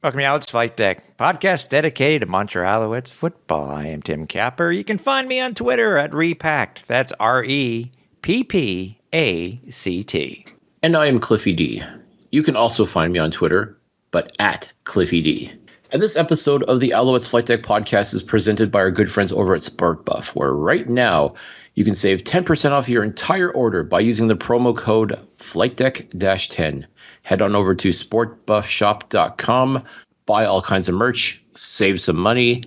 Welcome to Alouettes Flightdeck, podcast dedicated to Montreal Alouettes football. I am Tim Capper. You can find me on Twitter at Repact. That's REPPACT. And I am Cliffy D. You can also find me on Twitter, but at Cliffy D. And this episode of the Alouettes Flightdeck podcast is presented by our good friends over at SportBuff, where right now you can save 10% off your entire order by using the promo code FlightDeck-10. Head on over to sportbuffshop.com, buy all kinds of merch, save some money,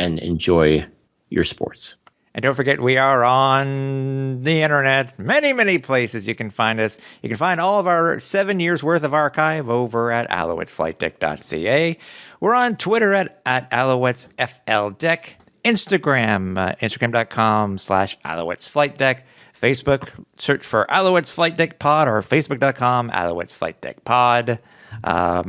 and enjoy your sports. And don't forget, we are on the internet. Many, many places you can find us. You can find all of our 7 years worth of archive over at alouettesflightdeck.ca. We're on Twitter at AlouettesFLDeck. Instagram, instagram.com/AlouettesFlightDeck. Facebook, search for Alouettes Flightdeck Pod or facebook.com Alouettes Flightdeck Pod.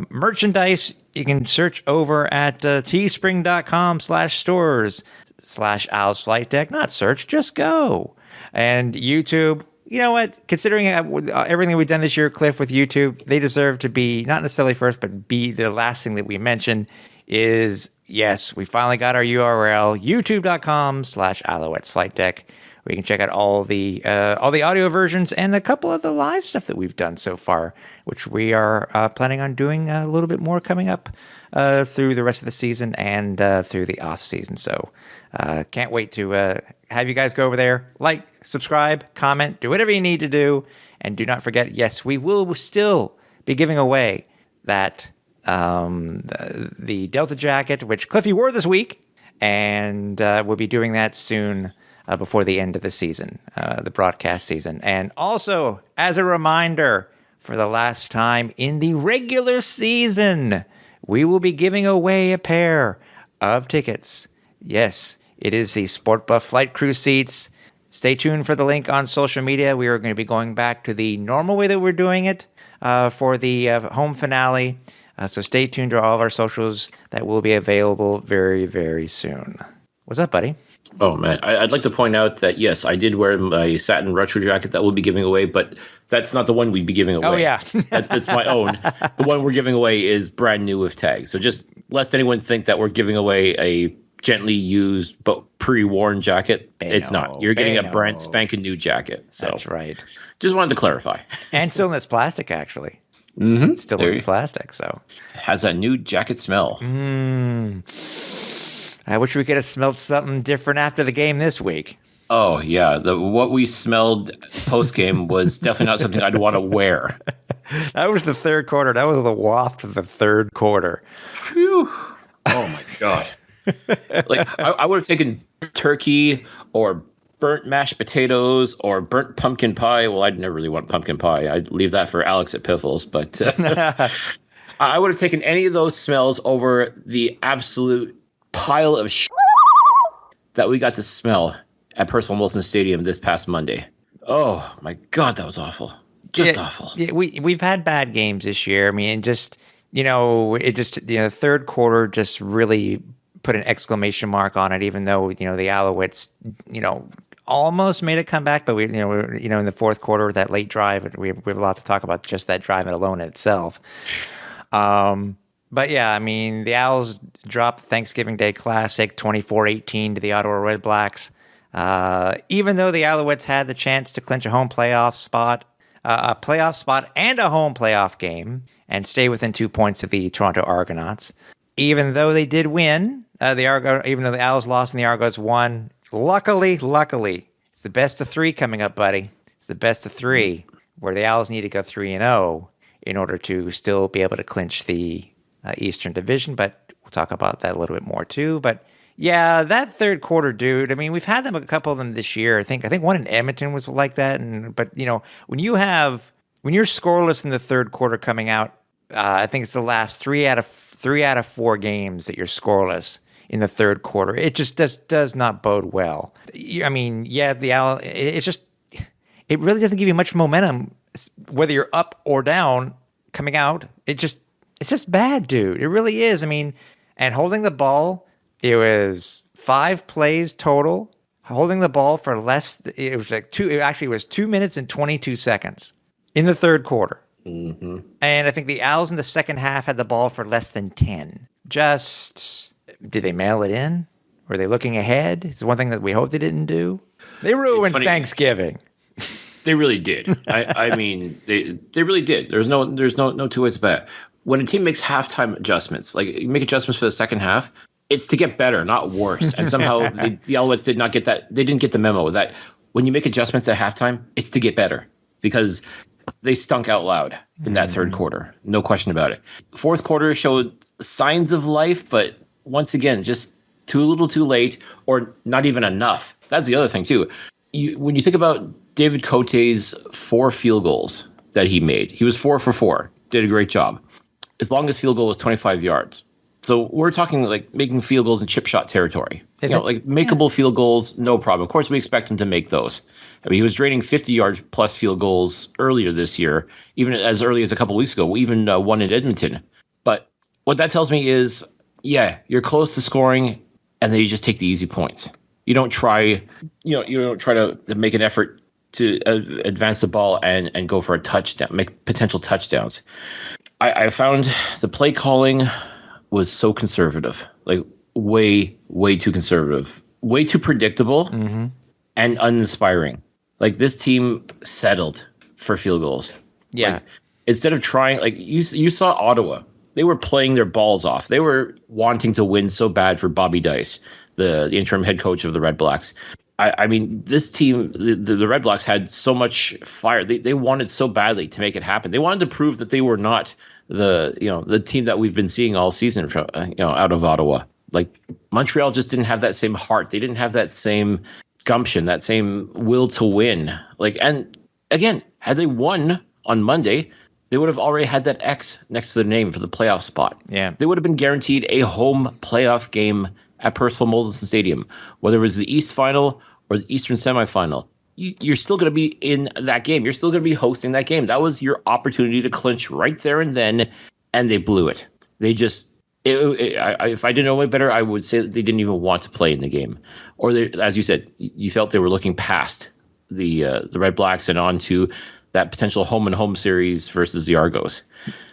Merchandise, you can search over at teespring.com/stores/Owls Flightdeck. Not search, just go. And YouTube, you know what? Considering everything we've done this year, Cliff, with YouTube, they deserve to be not necessarily first, but be the last thing that we mention is, yes, we finally got our URL, youtube.com/Alouettes Flightdeck. where you can check out all the audio versions and a couple of the live stuff that we've done so far, which we are planning on doing a little bit more coming up through the rest of the season and through the off season. So can't wait to have you guys go over there, like, subscribe, comment, do whatever you need to do. And do not forget, yes, we will still be giving away that the Delta jacket, which Cliffy wore this week, and we'll be doing that soon. Before the end of the season, the broadcast season. And also, as a reminder, for the last time in the regular season, we will be giving away a pair of tickets. Yes, it is the SportBuff Flight Crew seats. Stay tuned for the link on social media. We are going to be going back to the normal way that we're doing it for the home finale. So stay tuned to all of our socials. That will be available very, very soon. What's up, buddy? Oh, man. I'd like to point out that, yes, I did wear my satin retro jacket that we'll be giving away, but that's not the one we'd be giving away. Oh, yeah. That's my own. The one we're giving away is brand new with tags. So just lest anyone think that we're giving away a gently used but pre-worn jacket. It's not. You're getting a brand spanking new jacket. So that's right. Just wanted to clarify. And still in its plastic, actually. Mm-hmm. Still in its plastic, so. Has that new jacket smell. I wish we could have smelled something different after the game this week. Oh, yeah. What we smelled post-game was definitely not something I'd want to wear. That was the third quarter. That was the waft of the third quarter. Phew. Oh, my God. Like, I would have taken turkey or burnt mashed potatoes or burnt pumpkin pie. Well, I'd never really want pumpkin pie. I'd leave that for Alex at Piffles. But I would have taken any of those smells over the absolute pile of that we got to smell at Percival Molson Stadium this past Monday. Oh my God, that was awful. Just awful. Yeah, we've had bad games this year. I mean, just third quarter just really put an exclamation mark on it. Even though the Alouettes almost made a comeback, but we in the fourth quarter with that late drive, we have a lot to talk about just that drive alone in itself. But yeah, I mean, the Owls dropped Thanksgiving Day Classic 24-18 to the Ottawa Red Blacks. Even though the Alouettes had the chance to clinch a home playoff spot, and a home playoff game, and stay within 2 points of the Toronto Argonauts. Even though they did win, even though the Owls lost and the Argos won, luckily, it's the best of three coming up, buddy. It's the best of three, where the Owls need to go 3-0 in order to still be able to clinch the Eastern Division, but we'll talk about that a little bit more too. But yeah, that third quarter, dude. I mean, we've had a couple of them this year. I think one in Edmonton was like that. But when you're scoreless in the third quarter coming out, I think it's the last three out of 4 games that you're scoreless in the third quarter. It just does not bode well. I mean, yeah, it really doesn't give you much momentum, whether you're up or down coming out. It's just bad, dude. It really is. I mean, and holding the ball, it was 5 plays total. Holding the ball for less, it was like 2 minutes and 22 seconds in the third quarter. Mm-hmm. And I think the Owls in the second half had the ball for less than 10. Just, did they mail it in? Were they looking ahead? It's one thing that we hope they didn't do. They ruined Thanksgiving. They really did. I mean, they really did. There's no two ways about it. When a team makes halftime adjustments, like you make adjustments for the second half, it's to get better, not worse. And somehow the Alouettes did not get that. They didn't get the memo that when you make adjustments at halftime, it's to get better, because they stunk out loud in that third quarter. No question about it. Fourth quarter showed signs of life, but once again, just too little too late, or not even enough. That's the other thing too. When you think about David Cote's 4 field goals that he made, he was 4 for 4, did a great job. His longest field goal was 25 yards. So we're talking like making field goals in chip shot territory. Like makeable field goals, no problem. Of course, we expect him to make those. I mean, he was draining 50-yard plus field goals earlier this year, even as early as a couple weeks ago. We even won in Edmonton. But what that tells me is, yeah, you're close to scoring, and then you just take the easy points. You don't try, you don't try to make an effort to advance the ball and go for a touchdown, make potential touchdowns. I found the play calling was so conservative, like way too conservative, way too predictable, and uninspiring. Like this team settled for field goals. Yeah. Like, instead of trying, like you saw Ottawa, they were playing their balls off. They were wanting to win so bad for Bobby Dice, the interim head coach of the Red Blacks. I mean, this team, the Red Blacks had so much fire. They wanted so badly to make it happen. They wanted to prove that they were not the team that we've been seeing all season from out of Ottawa. Like Montreal just didn't have that same heart. They didn't have that same gumption, that same will to win. Like, and again, had they won on Monday, they would have already had that X next to their name for the playoff spot. Yeah, they would have been guaranteed a home playoff game at Percival Molson Stadium, whether it was the East Final or the Eastern semifinal. You're still going to be in that game. You're still going to be hosting that game. That was your opportunity to clinch right there and then, and they blew it. They just, if I didn't know any better, I would say that they didn't even want to play in the game. Or they, as you said, you felt they were looking past the Red Blacks and on to that potential home and home series versus the Argos.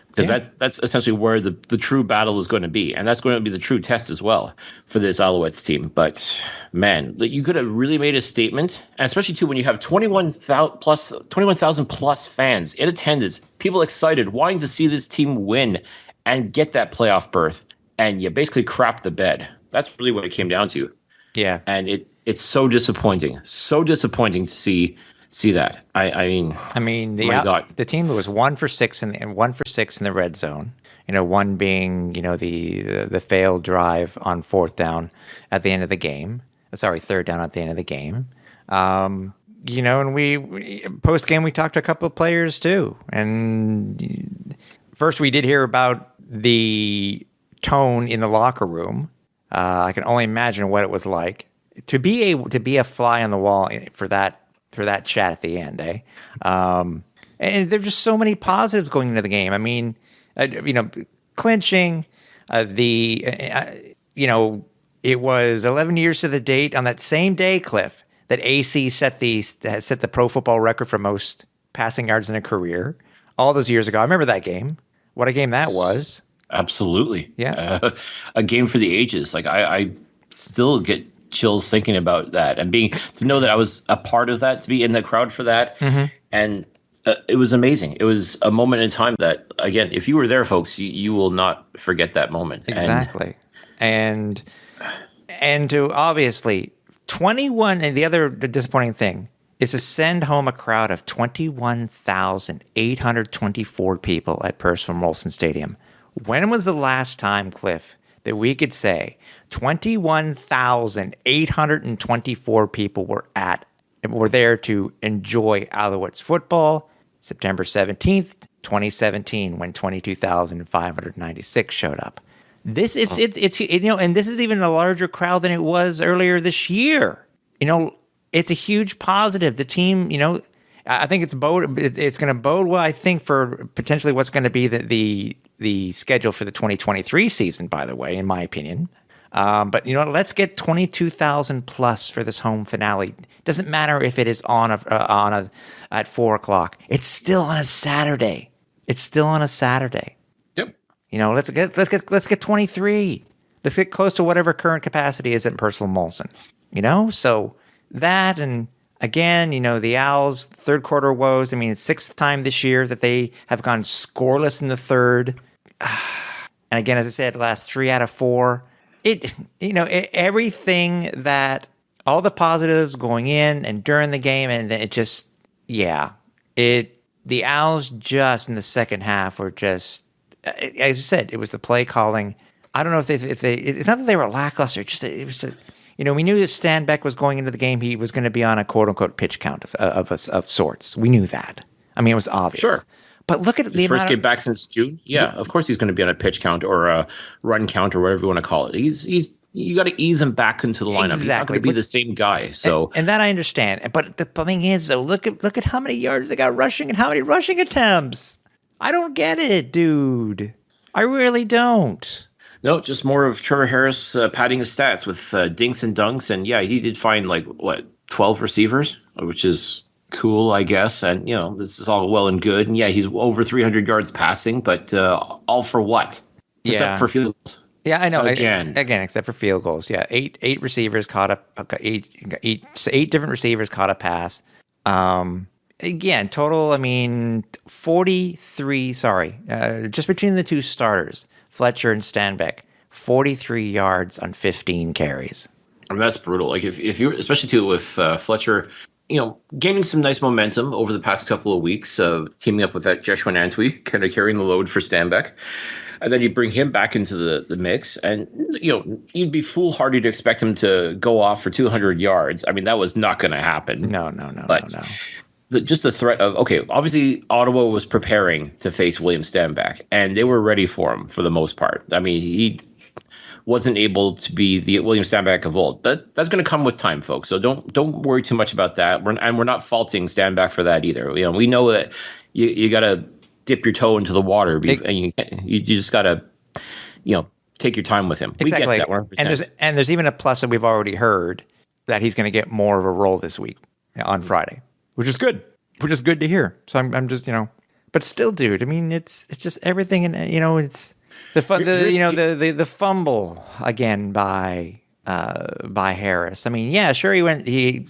Because that's essentially where the true battle is going to be. And that's going to be the true test as well for this Alouettes team. But, man, you could have really made a statement, and especially, too, when you have 21,000 plus fans in attendance, people excited, wanting to see this team win and get that playoff berth, and you basically crap the bed. That's really what it came down to. Yeah. And it's so disappointing. So disappointing to see that. I mean, the team was 1 for 6 and 1 for 6 in the red zone. One being the failed drive on fourth down at the end of the game. Sorry, third down at the end of the game. And we post game we talked to a couple of players too. And first we did hear about the tone in the locker room. I can only imagine what it was like to be a fly on the wall for that chat at the end, eh? And there's just so many positives going into the game. I mean, clinching, it was 11 years to the date on that same day, Cliff, that AC set the pro football record for most passing yards in a career all those years ago. I remember that game. What a game that was. Absolutely. Yeah. A game for the ages. Like I still get chills thinking about that and to know that I was a part of that, to be in the crowd for that. Mm-hmm. And it was amazing. It was a moment in time that, again, if you were there, folks, you will not forget that moment. Exactly. And to obviously 21, and the other disappointing thing is to send home a crowd of 21,824 people at Percival Molson Stadium. When was the last time, Cliff, that we could say 21,824 people were there to enjoy Alouettes football? September 17th, 2017, when 22,596 showed up. And this is even a larger crowd than it was earlier this year. It's a huge positive. The team, I think it's going to bode well, I think, for potentially what's going to be the schedule for the 2023 season, by the way, in my opinion. But let's get 22,000 plus for this home finale. Doesn't matter if it is at 4:00. It's still on a Saturday. It's still on a Saturday. Yep. Let's get 23. Let's get close to whatever current capacity is at Percival Molson. So that, and again, the Owls' third quarter woes. I mean, it's sixth time this year that they have gone scoreless in the third. And again, as I said, last 3 out of 4. Everything that, all the positives going in and during the game, and then it just, the Owls just in the second half were just, as I said, it was the play calling. I don't know if it's not that they were lackluster. It was we knew that Stan Beck was going into the game. He was going to be on a quote unquote pitch count of sorts. We knew that. I mean, it was obvious. Sure. But look at his first game back since June. Yeah, of course he's going to be on a pitch count or a run count or whatever you want to call it. You got to ease him back into the lineup. Exactly. He's not going to be the same guy. So and that I understand. But the thing is, though, look at how many yards they got rushing and how many rushing attempts. I don't get it, dude. I really don't. No, just more of Trevor Harris padding his stats with dinks and dunks. And yeah, he did find 12 receivers, which is cool, I guess. And, this is all well and good. And yeah, he's over 300 yards passing, but all for what? Except for field goals. Yeah, I know. Again, except for field goals. Yeah, eight receivers caught up. Eight different receivers caught a pass. Again, total, 43. Sorry, just between the two starters, Fletcher and Stanbeck, 43 yards on 15 carries. That's brutal. Like if you, especially too with Fletcher, gaining some nice momentum over the past couple of weeks, teaming up with that Jeshua Antwi, kind of carrying the load for Stanbeck. And then you bring him back into the mix, and you'd be foolhardy to expect him to go off for 200 yards. I mean, that was not going to happen. No. But just the threat of, obviously Ottawa was preparing to face William Stanback, and they were ready for him for the most part. I mean, he wasn't able to be the William Stanback of old. But that's going to come with time, folks. So don't worry too much about that. We're not faulting Stanback for that either. We know that you got to dip your toe into the water, and you just got to, take your time with him. Exactly. We get that 100%. And there's even a plus that we've already heard that he's going to get more of a role this week on Friday, which is good. Which is good to hear. So I'm just, but still, dude. I mean, it's just everything, and it's the the fumble again by Harris. I mean, yeah, sure, he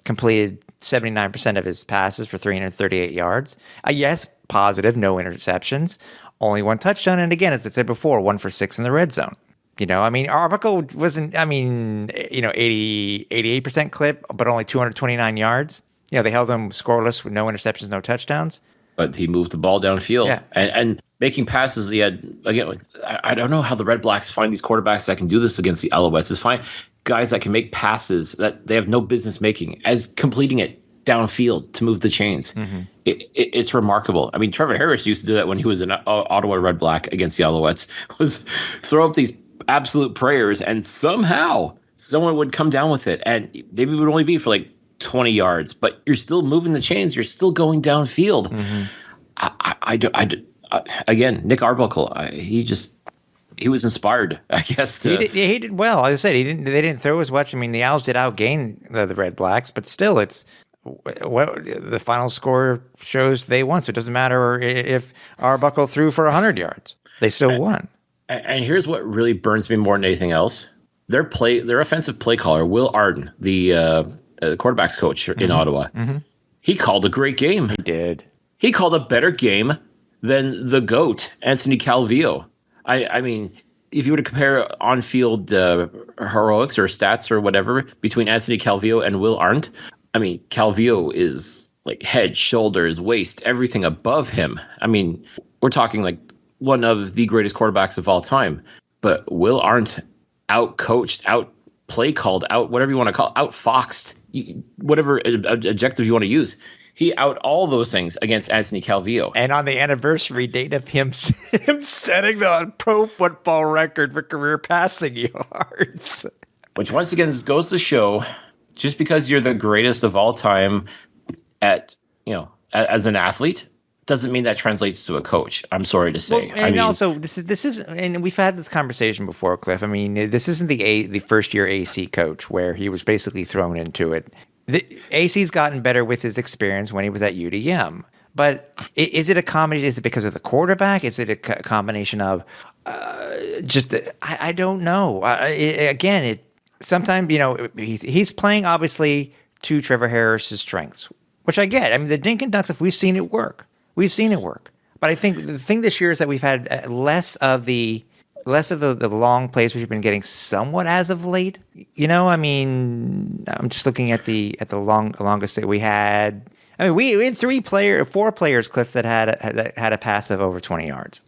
completed 79% of his passes for 338 yards. Yes, positive, no interceptions, only one touchdown. And again, as I said before, 1 for 6 in the red zone. Arbuckle wasn't, 88% clip, but only 229 yards. They held him scoreless with no interceptions, no touchdowns. But he moved the ball downfield. Yeah. And making passes, he had, again, I don't know how the Red Blacks find these quarterbacks that can do this against the Alouettes. Is find guys that can make passes that they have no business making as completing it downfield to move the chains. Mm-hmm. It's remarkable. I mean, Trevor Harris used to do that when he was an Ottawa Red Black against the Alouettes, was throw up these absolute prayers, and somehow someone would come down with it, and maybe it would only be for 20 yards, but you're still moving the chains. You're still going downfield. Mm-hmm. Again, Nick Arbuckle, he was inspired, I guess. He did well. As I said, they didn't throw as much. I mean, the Owls did outgain the Red Blacks, but still, it's the final score shows they won. So it doesn't matter if Arbuckle threw for 100 yards; they still won. And here's what really burns me more than anything else: their offensive play caller, Will Arden, the quarterbacks coach in Ottawa. Mm-hmm. He called a great game. He did. He called a better game than the GOAT, Anthony Calvillo. I mean, if you were to compare on-field heroics or stats or whatever between Anthony Calvillo and Will Arndt, I mean, Calvillo is head, shoulders, waist, everything above him. I mean, we're talking one of the greatest quarterbacks of all time. But Will Arndt out-coached, out-play called, whatever you want to call it, out-foxed, whatever adjective you want to use. He out all those things against Anthony Calvillo. And on the anniversary date of him setting the pro football record for career passing yards. Which once again goes to show, just because you're the greatest of all time as an athlete, doesn't mean that translates to a coach. I'm sorry to say. Well, and also, this is, and we've had this conversation before, Cliff. I mean, this isn't the first year AC coach where he was basically thrown into it. The AC's gotten better with his experience when he was at UDM. But is it a combination? Is it because of the quarterback? Is it a combination of I don't know. Sometimes, he's playing obviously to Trevor Harris's strengths, which I get. I mean, the dink and dunks, if we've seen it work. But I think the thing this year is that we've had less of the long plays, which we've been getting somewhat as of late. I mean, I'm just looking at the longest that we had. I mean, we had 4 players, Cliff, that had a pass of over 20 yards,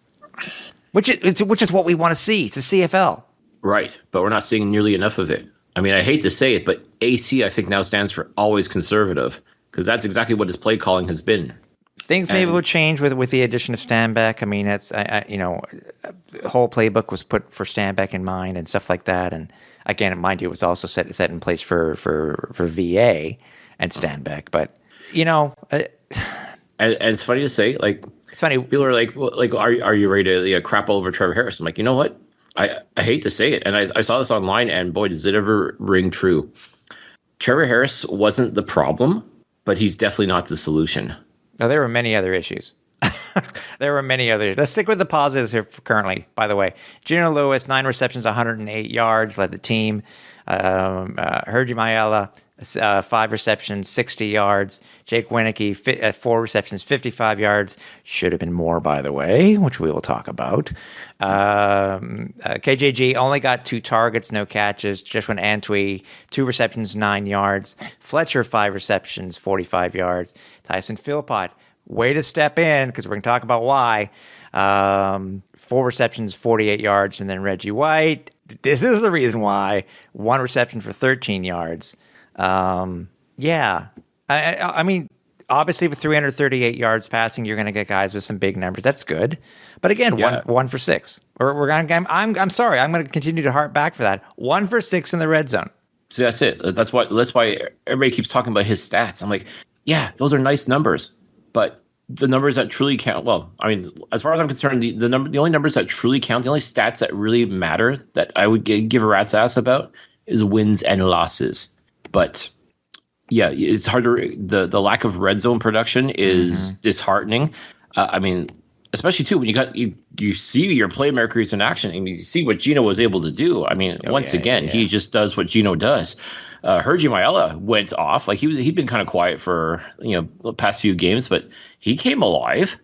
which is what we want to see. It's a CFL, right? But we're not seeing nearly enough of it. I mean, I hate to say it, but AC I think now stands for always conservative, because that's exactly what his play calling has been. Things maybe will change with the addition of Stanback. I mean, the whole playbook was put for Stanback in mind and stuff like that. And again, mind you, it was also set in place for VA and Stanback. But and it's funny to say, like, it's funny. People are like, well, like, are you ready to crap all over Trevor Harris? I'm like, you know what? I hate to say it, and I saw this online, and boy, does it ever ring true. Trevor Harris wasn't the problem, but he's definitely not the solution. Oh, there were many other issues. Let's stick with the positives here currently, by the way. Gino Lewis, 9 receptions, 108 yards, led the team. Hergy Mayala, 5 receptions, 60 yards. Jake Wieneke, 4 receptions, 55 yards. Should have been more, by the way, which we will talk about. KJG only got 2 targets, no catches. Joshua Antwi, 2 receptions, 9 yards. Fletcher, 5 receptions, 45 yards. Tyson Philpott, way to step in, because we're going to talk about why. 4 receptions, 48 yards. And then Reggie White, this is the reason why, 1 reception for 13 yards. Yeah. I mean, obviously with 338 yards passing, you're going to get guys with some big numbers. That's good. But again, one for 6. I'm sorry. I'm going to continue to harp back for that. 1 for 6 in the red zone. See, that's it. That's why everybody keeps talking about his stats. I'm like, yeah, those are nice numbers, but the numbers that truly count. Well, I mean, as far as I'm concerned, the only numbers that truly count, the only stats that really matter that I would give a rat's ass about is wins and losses. But yeah, it's harder. The lack of red zone production is disheartening. I mean, especially too when you see your playmakers in action and you see what Gino was able to do. I mean, he just does what Gino does. Hergy Mayala went off. Like he'd been kind of quiet for the past few games, but he came alive.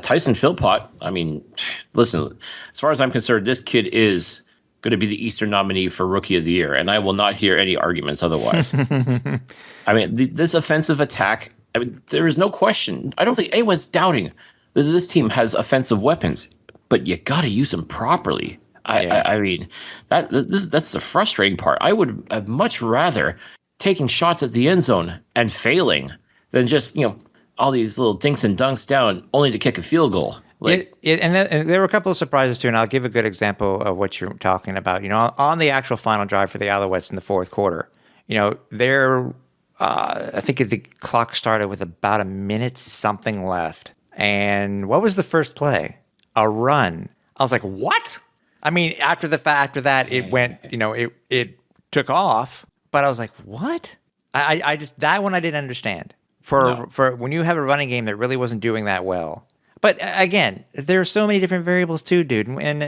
Tyson Philpott. I mean, listen, as far as I'm concerned, this kid is going to be the Eastern nominee for Rookie of the Year, and I will not hear any arguments otherwise. I mean, this offensive attack. I mean, there is no question. I don't think anyone's doubting that this team has offensive weapons, but you got to use them properly. I mean, that's the frustrating part. I would have much rather taking shots at the end zone and failing than just all these little dinks and dunks down only to kick a field goal. And there were a couple of surprises too, and I'll give a good example of what you're talking about. On the actual final drive for the Alouettes in the fourth quarter, I think the clock started with about a minute something left. And what was the first play? A run. I was like, what? I mean, after that, it went, it took off, but I was like, what? I just, that one I didn't understand. For when you have a running game that really wasn't doing that well. But again, there are so many different variables too, dude. And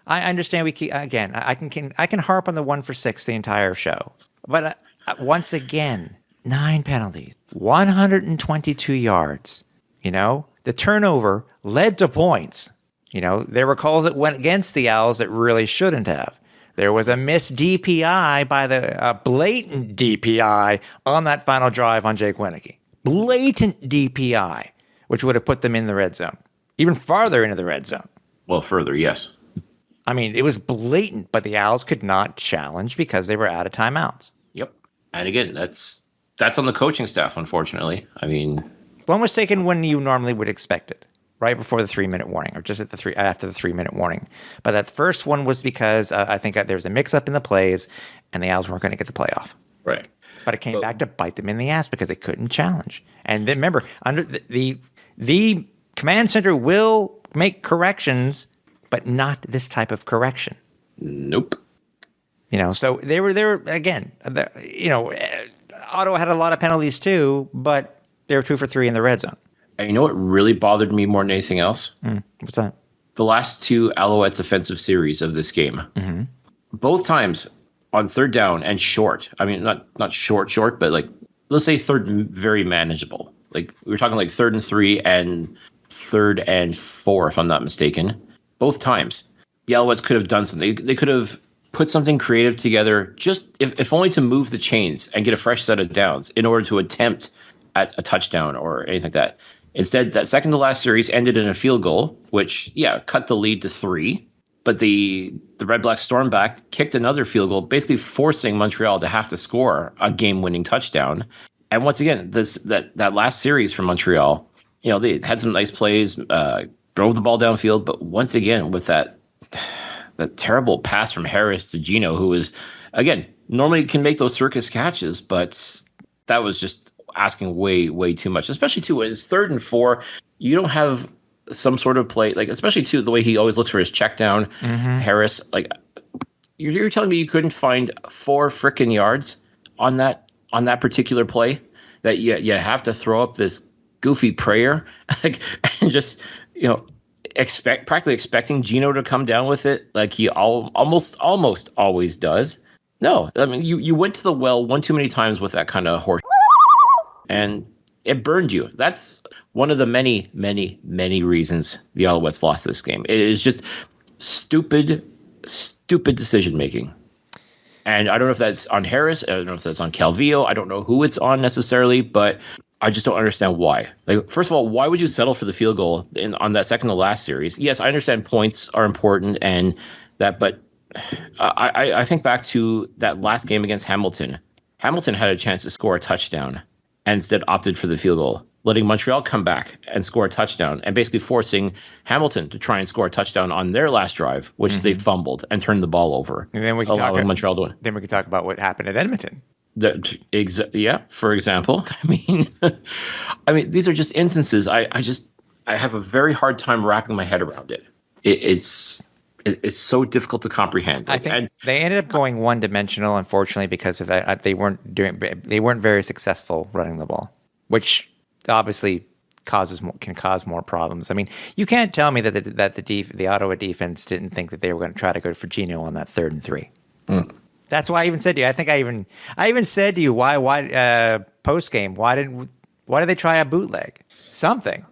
I understand I can harp on the 1 for 6 the entire show. But once again, 9 penalties, 122 yards. The turnover led to points. There were calls that went against the Owls that really shouldn't have. There was a missed DPI blatant DPI on that final drive on Jake Wieneke. Blatant DPI, which would have put them in the red zone, even farther into the red zone. Well, further, yes. I mean, it was blatant, but the Owls could not challenge because they were out of timeouts. Yep. And again, that's on the coaching staff, unfortunately. I mean, one was taken when you normally would expect it, right before the 3-minute warning, or just after the 3-minute warning. But that first one was because I think there was a mix-up in the plays, and the Owls weren't going to get the playoff. Right. But it came back to bite them in the ass because they couldn't challenge. And then remember, under the command center will make corrections, but not this type of correction. Nope. So they were again. Ottawa had a lot of penalties too, but they were 2 for 3 in the red zone. And you know what really bothered me more than anything else? What's that? The last two Alouettes offensive series of this game. Mm-hmm. Both times on third down and short. I mean, not short, but like, let's say third very manageable. Like we were talking like 3rd and 3 and 3rd and 4, if I'm not mistaken. Both times, the Alouettes could have done something. They could have put something creative together, just if only to move the chains and get a fresh set of downs in order to attempt at a touchdown or anything like that. Instead, that second to last series ended in a field goal, which, cut the lead to 3. But the Red Black stormed back, kicked another field goal, basically forcing Montreal to have to score a game-winning touchdown. And once again, that last series from Montreal, they had some nice plays, drove the ball downfield, but once again with that terrible pass from Harris to Gino, who was, again, normally can make those circus catches, but that was just asking way, way too much, especially too when it's 3rd and 4. You don't have some sort of play, like especially too the way he always looks for his check down. Harris, like you're telling me you couldn't find 4 frickin' yards on that particular play, that you have to throw up this goofy prayer, like, and just practically expecting Gino to come down with it like he almost always does. No, I mean you went to the well one too many times with that kind of horse, and it burned you. That's one of the many, many, many reasons the Alouettes lost this game. It is just stupid decision making. And I don't know if that's on Harris. I don't know if that's on Calvillo. I don't know who it's on necessarily, but I just don't understand why. Like, first of all, why would you settle for the field goal on that second to last series? Yes, I understand points are important and that, but I think back to that last game against Hamilton. Hamilton had a chance to score a touchdown and instead opted for the field goal, letting Montreal come back and score a touchdown and basically forcing Hamilton to try and score a touchdown on their last drive, which they fumbled and turned the ball over, and then we can allowing Montreal to win. Then we can talk about what happened at Edmonton. For example, I mean, these are just instances. I have a very hard time wrapping my head around it. It's so difficult to comprehend. I think they ended up going one-dimensional, unfortunately, because of that. They weren't very successful running the ball, which obviously can cause more problems. I mean, you can't tell me that the Ottawa defense didn't think that they were going to try to go for Gino on that 3rd and 3. That's why I even said to you. I think I even said to you why post game why did they try a bootleg something?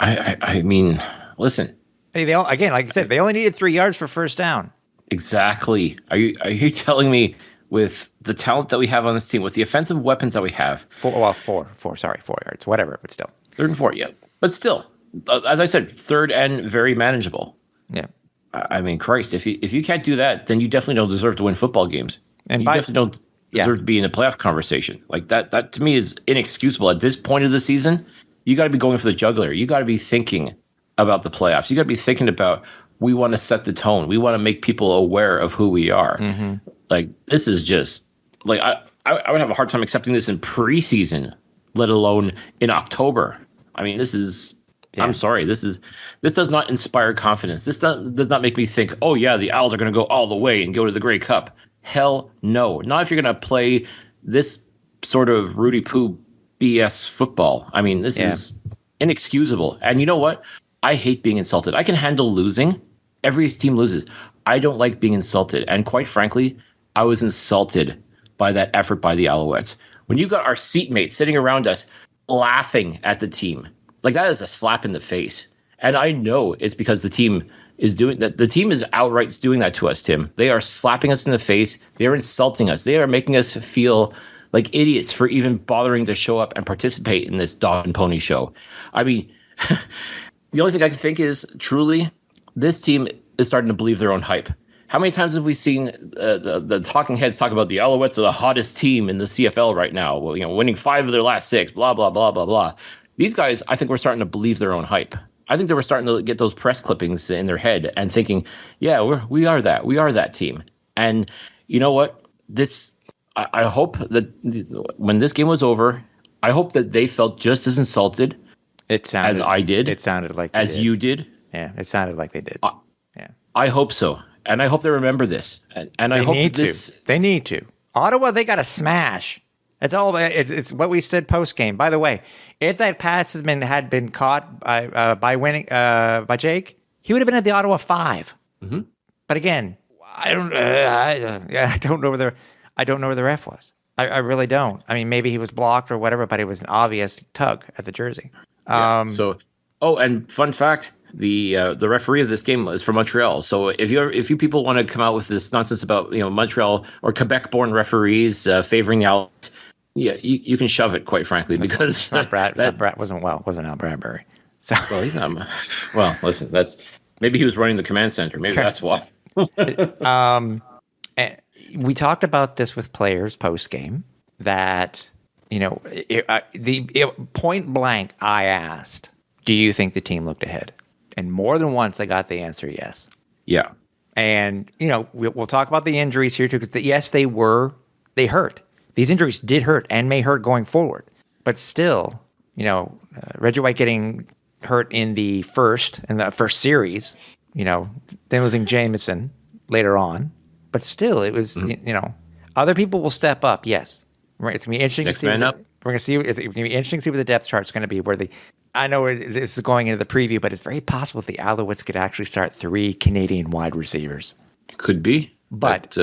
I mean, listen. They all, again, like I said, they only needed 3 yards for first down. Exactly. Are you telling me with the talent that we have on this team, with the offensive weapons that we have, 4 yards, whatever, but still 3rd and 4, but still, as I said, 3rd and very manageable. Yeah. I mean, Christ, if you can't do that, then you definitely don't deserve to win football games. And you definitely don't deserve to be in a playoff conversation. Like that to me is inexcusable. At this point of the season, you got to be going for the jugular. You got to be thinking about the playoffs. You got to be thinking about, we want to set the tone. We want to make people aware of who we are. Like, this is just like, I would have a hard time accepting this in preseason, let alone in October. I mean, this is, I'm sorry. This does not inspire confidence. This does not make me think, oh yeah, the Owls are going to go all the way and go to the Grey Cup. Hell no. Not if you're going to play this sort of Rudy Poo BS football. I mean, this is inexcusable. And you know what? I hate being insulted. I can handle losing. Every team loses. I don't like being insulted. And quite frankly, I was insulted by that effort by the Alouettes. When you got our seatmates sitting around us laughing at the team, like, that is a slap in the face. And I know it's because the team is doing that. The team is outright doing that to us, Tim. They are slapping us in the face. They are insulting us. They are making us feel like idiots for even bothering to show up and participate in this dog and pony show. I mean, the only thing I can think is, truly, this team is starting to believe their own hype. How many times have we seen the talking heads talk about the Alouettes are the hottest team in the CFL right now? Well, winning 5 of their last 6, blah, blah, blah, blah, blah. These guys, I think, were starting to believe their own hype. I think they were starting to get those press clippings in their head and thinking, yeah, we are that team. And you know what? I hope that when this game was over, I hope that they felt just as insulted as I did. It sounded like as you did. Yeah, it sounded like they did. I hope so, and I hope they remember this. And I hope they need to. Ottawa, they got to smash. It's all. It's what we said post game. By the way, if that pass had been caught by Jake, he would have been at the Ottawa 5. Mm-hmm. But again, I don't know where the ref was. I really don't. I mean, maybe he was blocked or whatever, but it was an obvious tug at the jersey. And fun fact: the referee of this game was from Montreal. So if you people want to come out with this nonsense about Montreal or Quebec-born referees favoring the Alouettes, yeah, you can shove it, quite frankly, because it's not Brad. Wasn't Al Bradbury. So well, he's not. Well, listen, maybe he was running the command center. Maybe that's why. We talked about this with players post game that point blank. I asked, "Do you think the team looked ahead?" And more than once, I got the answer yes. Yeah, and we'll talk about the injuries here too, because yes, they hurt. These injuries did hurt and may hurt going forward, but still, Reggie White getting hurt in the first series, then losing Jameson later on. But still, it was, other people will step up. Yes. Right. It's going to be interesting to see. We're going to see. It's going to be interesting to see where the depth chart's going to be. I know this is going into the preview, but it's very possible the Alouettes could actually start 3 Canadian wide receivers. Could be. But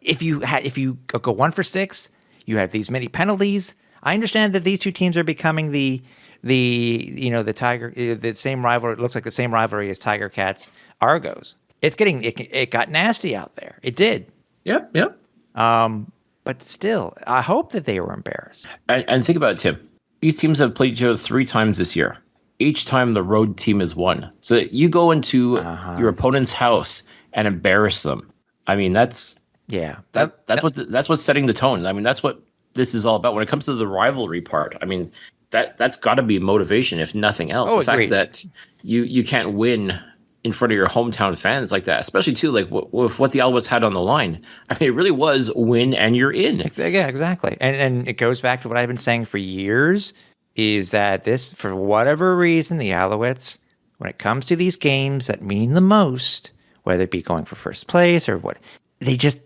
if you go 1 for 6, you have these many penalties. I understand that these two teams are becoming the Tiger, the same rivalry. It looks like the same rivalry as Tiger Cats Argos. It got nasty out there. It did. Yep. But still, I hope that they were embarrassed. And think about it, Tim. These teams have played each other 3 times this year. Each time the road team has won. So you go into your opponent's house and embarrass them. I mean, that's what's setting the tone. I mean, that's what this is all about. When it comes to the rivalry part, I mean, that's got to be motivation, if nothing else. The agreed. Fact that you can't win in front of your hometown fans like that, especially too, like with what the Alouettes had on the line. I mean, it really was win and you're in. Yeah, exactly. And it goes back to what I've been saying for years, is that this, for whatever reason, the Alouettes, when it comes to these games that mean the most, whether it be going for first place or what, they just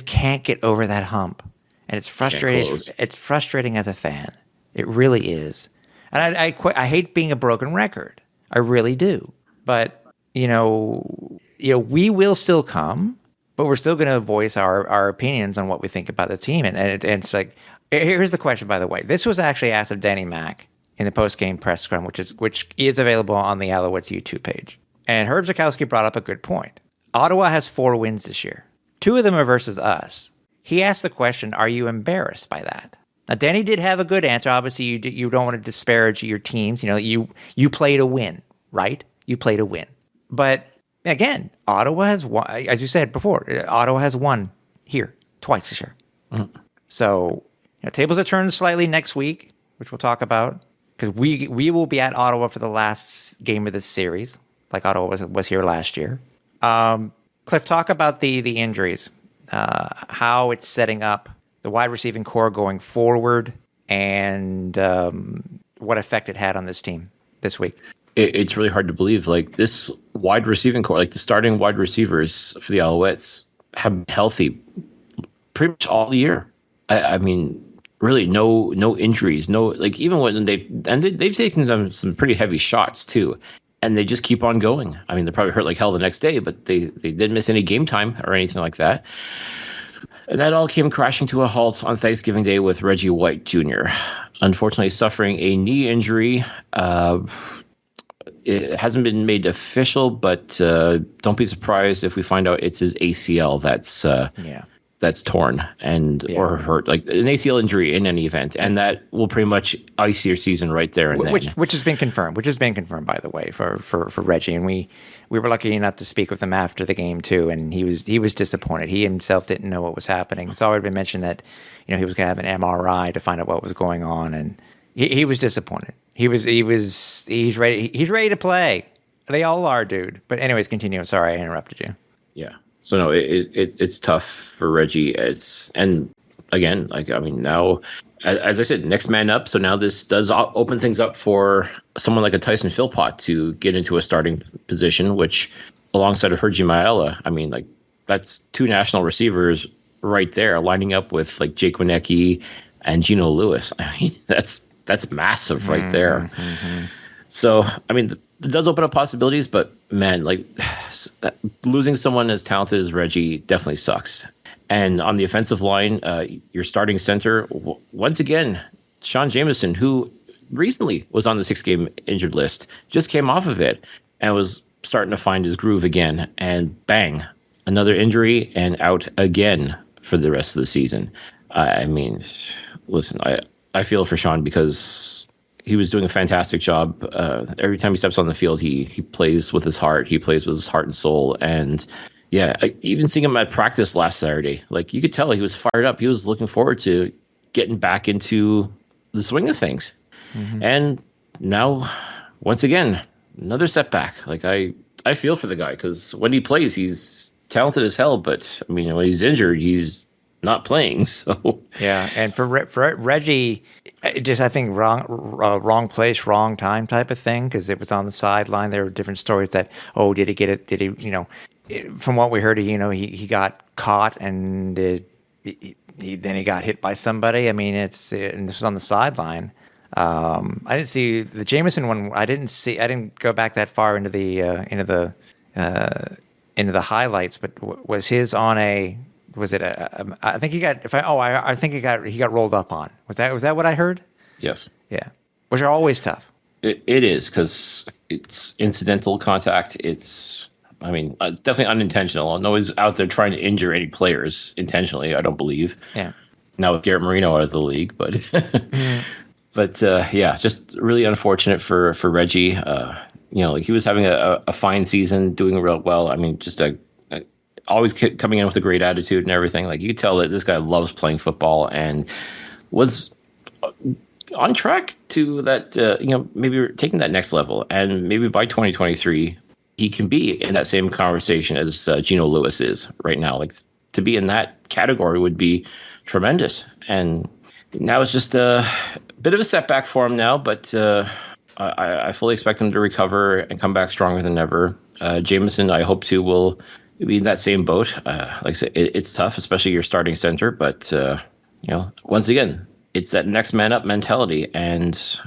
can't get over that hump. And it's frustrating. It's frustrating as a fan. It really is. And I hate being a broken record. I really do. But we will still come, but we're still going to voice our opinions on what we think about the team. And it's like, here's the question, by the way. This was actually asked of Danny Mack in the post-game press scrum, which is available on the Alouettes YouTube page. And Herb Zukowski brought up a good point. Ottawa has 4 wins this year. 2 of them are versus us. He asked the question, are you embarrassed by that? Now, Danny did have a good answer. Obviously, you don't want to disparage your teams. You play to win, right? You play to win. But again, Ottawa has won, as you said before, Ottawa has won here twice this year. Mm-hmm. So, tables are turned slightly next week, which we'll talk about, because we will be at Ottawa for the last game of this series, like Ottawa was here last year. Cliff, talk about the injuries, how it's setting up the wide receiving core going forward, and what effect it had on this team this week. It's really hard to believe. Like, this wide receiving core, like the starting wide receivers for the Alouettes, have been healthy pretty much all year. I mean, really, no injuries, no, like, even when they've taken some pretty heavy shots too, and they just keep on going. I mean, they're probably hurt like hell the next day, but they didn't miss any game time or anything like that. And that all came crashing to a halt on Thanksgiving Day with Reggie White Jr. unfortunately suffering a knee injury. It hasn't been made official, but don't be surprised if we find out it's his ACL that's torn or hurt, like an ACL injury in any event, and that will pretty much ice your season right there and then. Which has been confirmed. By the way, for Reggie, and we were lucky enough to speak with him after the game too, and he was disappointed. He himself didn't know what was happening. It's already been mentioned that he was going to have an MRI to find out what was going on, and he was disappointed. He's ready to play. They all are, dude. But anyways, continue. I'm sorry I interrupted you. Yeah. So no, it's tough for Reggie. And again, now, as I said, next man up. So now this does open things up for someone like a Tyson Philpott to get into a starting position, which alongside of Hergy Maela, that's two national receivers right there lining up with like Jake Wienecke and Geno Lewis. I mean, that's massive right there. Mm-hmm. So, I mean, it does open up possibilities, but man, like losing someone as talented as Reggie definitely sucks. And on the offensive line, your starting center, once again, Sean Jameson, who recently was on the 6-game injured list, just came off of it and was starting to find his groove again. And bang, another injury and out again for the rest of the season. I mean, listen, I feel for Sean because he was doing a fantastic job. Every time he steps on the field, he plays with his heart. He plays with his heart and soul. And yeah, even seeing him at practice last Saturday, like you could tell he was fired up. He was looking forward to getting back into the swing of things. Mm-hmm. And now, once again, another setback. Like I feel for the guy because when he plays, he's talented as hell. But I mean, when he's injured, he's not playing. So yeah, and for Reggie, just I think wrong place, wrong time type of thing because it was on the sideline. There were different stories that did he get it? Did he from what we heard, he got caught and then he got hit by somebody. I mean, and this was on the sideline. I didn't see the Jameson one. I didn't go back that far into the highlights. But was his on a? Was it I think he got. I think he got rolled up on. Was that what I heard? Yes. Yeah. Which are always tough. It is because it's incidental contact. It's definitely unintentional. No one's out there trying to injure any players intentionally, I don't believe. Yeah. Now with Garrett Marino out of the league, but but yeah, just really unfortunate for Reggie. Like he was having a fine season, doing real well. I mean, just always coming in with a great attitude and everything. Like you could tell that this guy loves playing football and was on track to that, maybe taking that next level. And maybe by 2023, he can be in that same conversation as Geno Lewis is right now. Like to be in that category would be tremendous. And now it's just a bit of a setback for him now, but I fully expect him to recover and come back stronger than ever. Jameson, I hope to, will be in that same boat. Like I said, it's tough, especially your starting center. But once again, it's that next man up mentality. And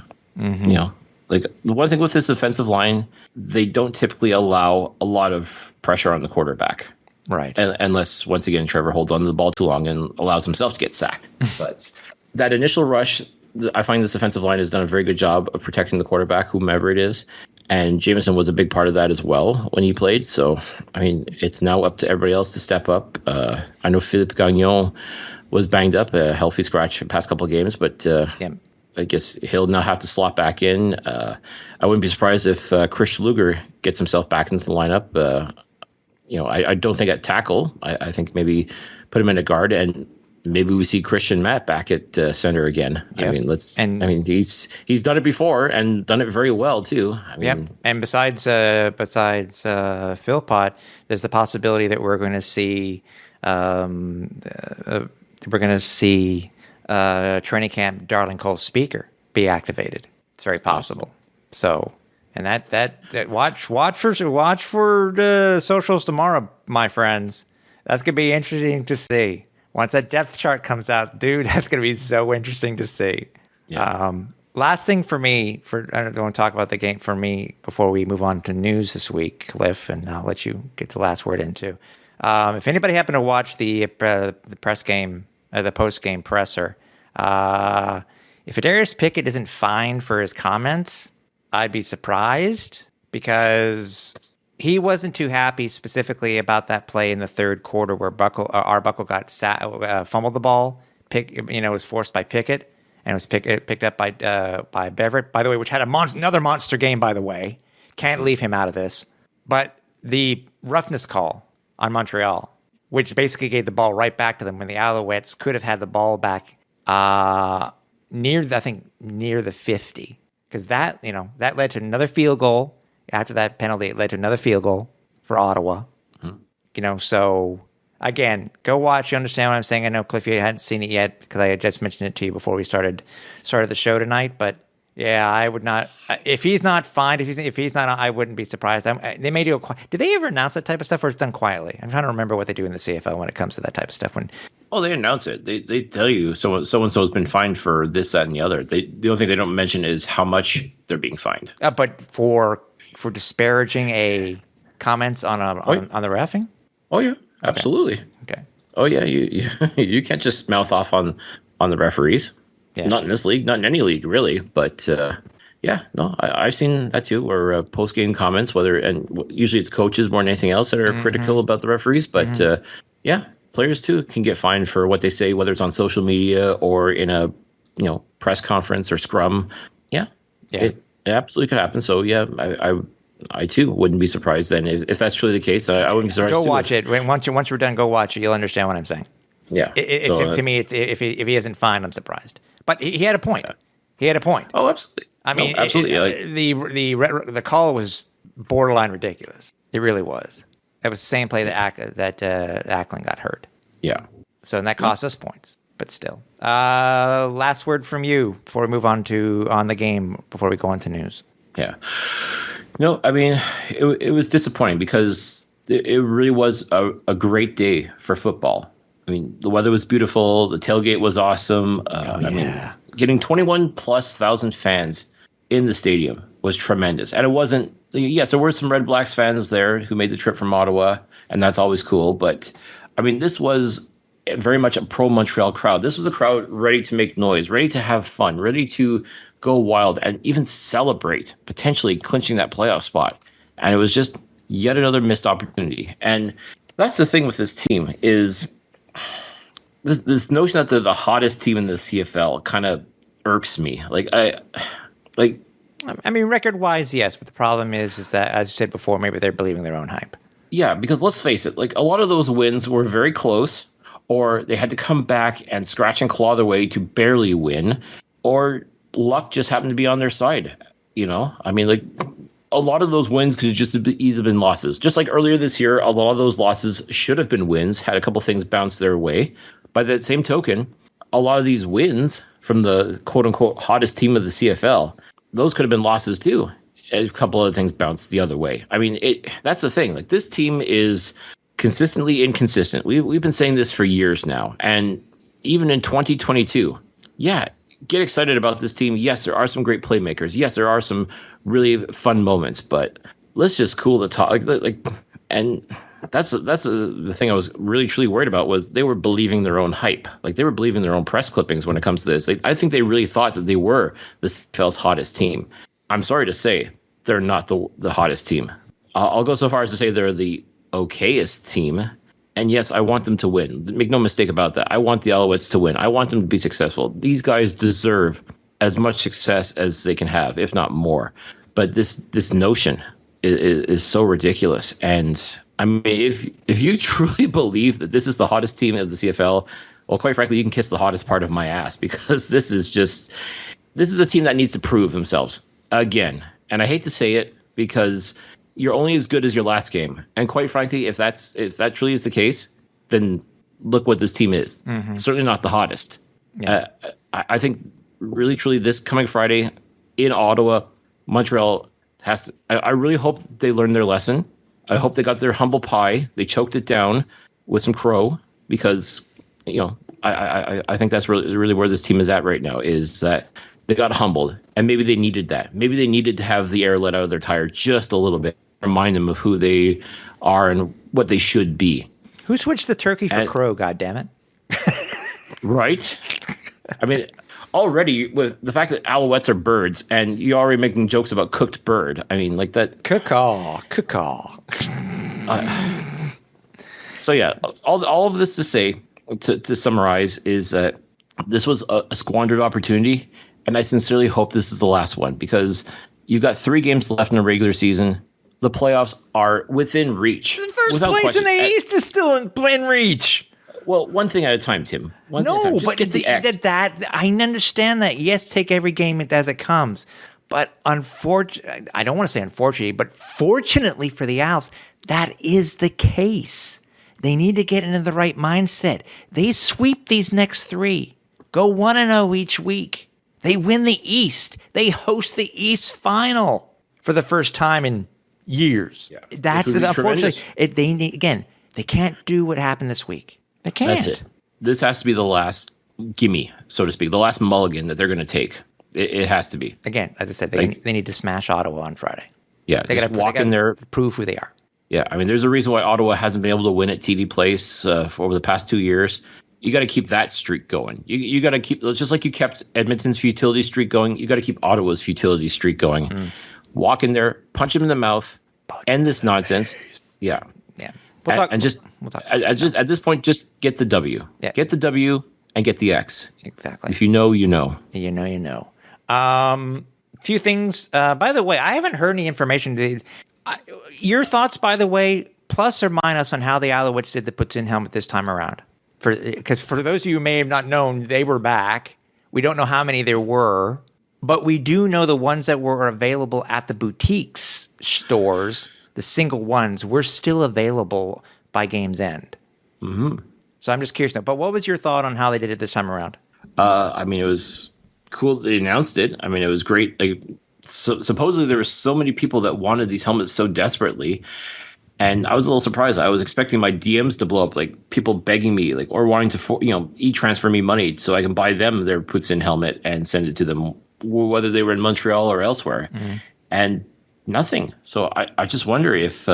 like the one thing with this offensive line, they don't typically allow a lot of pressure on the quarterback, right? Unless once again Trevor holds on to the ball too long and allows himself to get sacked. But that initial rush, I find this offensive line has done a very good job of protecting the quarterback, whomever it is. And Jameson was a big part of that as well when he played. So, I mean, it's now up to everybody else to step up. I know Philippe Gagnon was banged up, a healthy scratch the past couple of games, but I guess he'll now have to slot back in. I wouldn't be surprised if Chris Luger gets himself back into the lineup. I don't think at tackle. I think maybe put him in a guard and maybe we see Christian Matt back at center again. Yep. I mean, he's done it before and done it very well too. And besides Philpott, there's the possibility that we're going to see training camp Darling Cole Speaker be activated. It's very possible. So, and that watch for the socials tomorrow, my friends. That's gonna be interesting to see. Once that depth chart comes out, dude, that's going to be so interesting to see. Yeah. Last thing for me, I don't want to talk about the game for me before we move on to news this week, Cliff, and I'll let you get the last word in too. If anybody happened to watch the press game, the post game presser, if Adarius Pickett isn't fined for his comments, I'd be surprised because he wasn't too happy specifically about that play in the third quarter where Arbuckle got fumbled the ball. Was forced by Pickett and was picked up by Beverett, by the way, which had another monster game, by the way. Can't leave him out of this. But the roughness call on Montreal, which basically gave the ball right back to them when the Alouettes could have had the ball back near the 50, because that led to another field goal. After that penalty, it led to another field goal for Ottawa. Mm-hmm. So again, go watch. You understand what I'm saying? I know, Cliff, you hadn't seen it yet because I had just mentioned it to you before we started the show tonight. But yeah, I would not. If he's not fined, if he's not, I wouldn't be surprised. They may do. Do they ever announce that type of stuff, or it's done quietly? I'm trying to remember what they do in the CFL when it comes to that type of stuff. When Oh, they announce it. They tell you so and so has been fined for this, that, and the other. The only thing they don't mention is how much they're being fined. But for disparaging a comments on the reffing. Oh yeah, absolutely. Okay. Oh yeah, you can't just mouth off on the referees. Yeah. Not in this league, not in any league really. But yeah, no, I've seen that too. Where post game comments, and usually it's coaches more than anything else that are critical about the referees. But yeah, players too can get fined for what they say, whether it's on social media or in a press conference or scrum. Yeah. It absolutely could happen. So yeah, I too wouldn't be surprised then if that's truly the case. I wouldn't be surprised. Go watch it. Once you're done, go watch it. You'll understand what I'm saying. Yeah. To me, it's if he isn't fined, I'm surprised. But he had a point. Yeah. He had a point. Oh, absolutely. I mean, absolutely. The call was borderline ridiculous. It really was. It was the same play that Ackland got hurt. Yeah. So and that cost us points. But still, last word from you before we move on the game. Before we go into news. Yeah. No, I mean, it was disappointing because it really was a great day for football. I mean, the weather was beautiful. The tailgate was awesome. I mean, getting 21,000+ fans in the stadium was tremendous. And it wasn't, yes, there were some Red Blacks fans there who made the trip from Ottawa, and that's always cool. But, I mean, this was very much a pro-Montreal crowd. This was a crowd ready to make noise, ready to have fun, ready to go wild and even celebrate potentially clinching that playoff spot. And it was just yet another missed opportunity. And that's the thing with this team is this notion that they're the hottest team in the CFL kind of irks me. I mean, record-wise, yes, but the problem is that, as you said before, maybe they're believing their own hype. Yeah, because let's face it, a lot of those wins were very close, or they had to come back and scratch and claw their way to barely win, or luck just happened to be on their side. I mean, a lot of those wins could just easily have been losses. Just like earlier this year, a lot of those losses should have been wins, had a couple things bounce their way. By that same token, a lot of these wins from the quote-unquote hottest team of the CFL, those could have been losses too. A couple other things bounced the other way. I mean, that's the thing. This team is consistently inconsistent. We've been saying this for years now. And even in 2022, get excited about this team. Yes, there are some great playmakers. Yes, there are some really fun moments, but let's just cool the top. And that's the thing I was really truly worried about was they were believing their own hype. They were believing their own press clippings when it comes to this. I think they really thought that they were the CFL's hottest team. I'm sorry to say they're not the hottest team. I'll go so far as to say they're the okayest team. And yes, I want them to win. Make no mistake about that. I want the Alouettes to win. I want them to be successful. These guys deserve as much success as they can have, if not more. But this notion is so ridiculous. And I mean, if you truly believe that this is the hottest team of the CFL, well, quite frankly, you can kiss the hottest part of my ass, because this is a team that needs to prove themselves again. And I hate to say it, because you're only as good as your last game. And quite frankly, if that truly is the case, then look what this team is. Mm-hmm. Certainly not the hottest. Yeah. I think really, truly this coming Friday in Ottawa, Montreal has to, I really hope they learned their lesson. I hope they got their humble pie. They choked it down with some crow, because, I think that's really where this team is at right now, is that they got humbled, and maybe they needed that. Maybe they needed to have the air let out of their tire just a little bit, remind them of who they are and what they should be. Who switched the turkey for crow, goddammit? Right? I mean, already with the fact that Alouettes are birds, and you're already making jokes about cooked bird. I mean, that. Caw. So yeah, all of this to say, to summarize, is that this was a squandered opportunity, and I sincerely hope this is the last one, because you've got 3 games left in the regular season. The playoffs are within reach. The first place question. In the East is still in reach. Well, one thing at a time, Tim. But that I understand that. Yes, take every game as it comes. But I don't want to say unfortunately, but fortunately for the Owls, that is the case. They need to get into the right mindset. They sweep these next 3. Go 1-0 each week. They win the East. They host the East final for the first time in years. Yeah. That's unfortunately. They can't do what happened this week. They can't. That's it. this has to be the last gimme, so to speak, the last mulligan that they're going to take. It has to be. Again, as I said, they need to smash Ottawa on Friday. Yeah, they got to walk in there, prove who they are. Yeah, I mean, there's a reason why Ottawa hasn't been able to win at TD Place for over the past 2 years. You got to keep that streak going. You got to keep, just like you kept Edmonton's futility streak going, you got to keep Ottawa's futility streak going. Walk in there, punch him in the mouth, end this nonsense. Yeah. Yeah. We'll talk at this point, just get the W. Yeah. Get the W and get the X. Exactly. If you know, you know. You know, you know. Few things. By the way, I haven't heard any information. Your thoughts, by the way, plus or minus on how the Alouettes did the puts-in helmet this time around. Because for those of you who may have not known, they were back. We don't know how many there were, but we do know the ones that were available at the boutiques stores, the single ones, were still available by game's end. Mm-hmm. So I'm just curious now. But what was your thought on how they did it this time around? I mean, it was cool that they announced it. I mean, it was great. Like, supposedly there were so many people that wanted these helmets so desperately. And I was a little surprised. I was expecting my DMs to blow up, like people begging me, like, or wanting to, e-transfer me money so I can buy them their puts-in helmet and send it to them, whether they were in Montreal or elsewhere. Mm-hmm. And nothing. So I just wonder if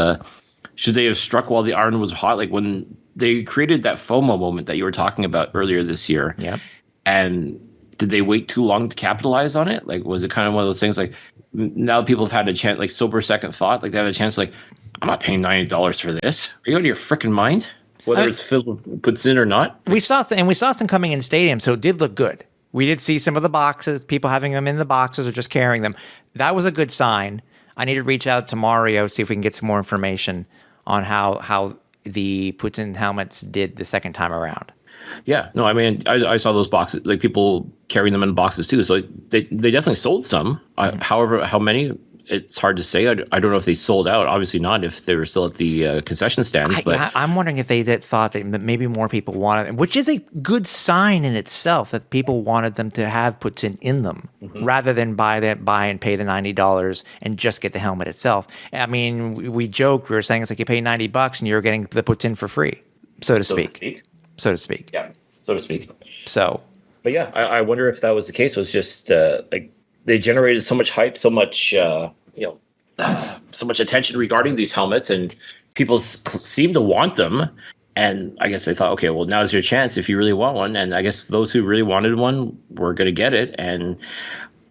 should they have struck while the iron was hot, like when they created that FOMO moment that you were talking about earlier this year. Yeah. And did they wait too long to capitalize on it? Like, was it kind of one of those things like now people have had a chance, like sober second thought, like they have a chance, like, I'm not paying $90 for this. Are you out of your freaking mind? Whether it's filled puts in or not. We saw some coming in stadium, so it did look good. We did see some of the boxes, people having them in the boxes or just carrying them. That was a good sign. I need to reach out to Mario, see if we can get some more information on how the puts-in helmets did the second time around. Yeah, no, I mean, I saw those boxes, like people carrying them in boxes too. So they definitely sold some. However, how many? It's hard to say. I don't know if they sold out. Obviously not if they were still at the concession stands. I'm wondering if they thought that maybe more people wanted them, which is a good sign in itself that people wanted them to have puts in them rather than buy and pay the $90 and just get the helmet itself. I mean, we joked, we were saying it's like you pay $90 and you're getting the puts in for free, so to speak. So to speak. Yeah, so to speak. So. But yeah, I wonder if that was the case. It was just like they generated so much hype, so much so much attention regarding these helmets, and people seem to want them. And I guess they thought, okay, well, now's your chance if you really want one. And I guess those who really wanted one were going to get it. And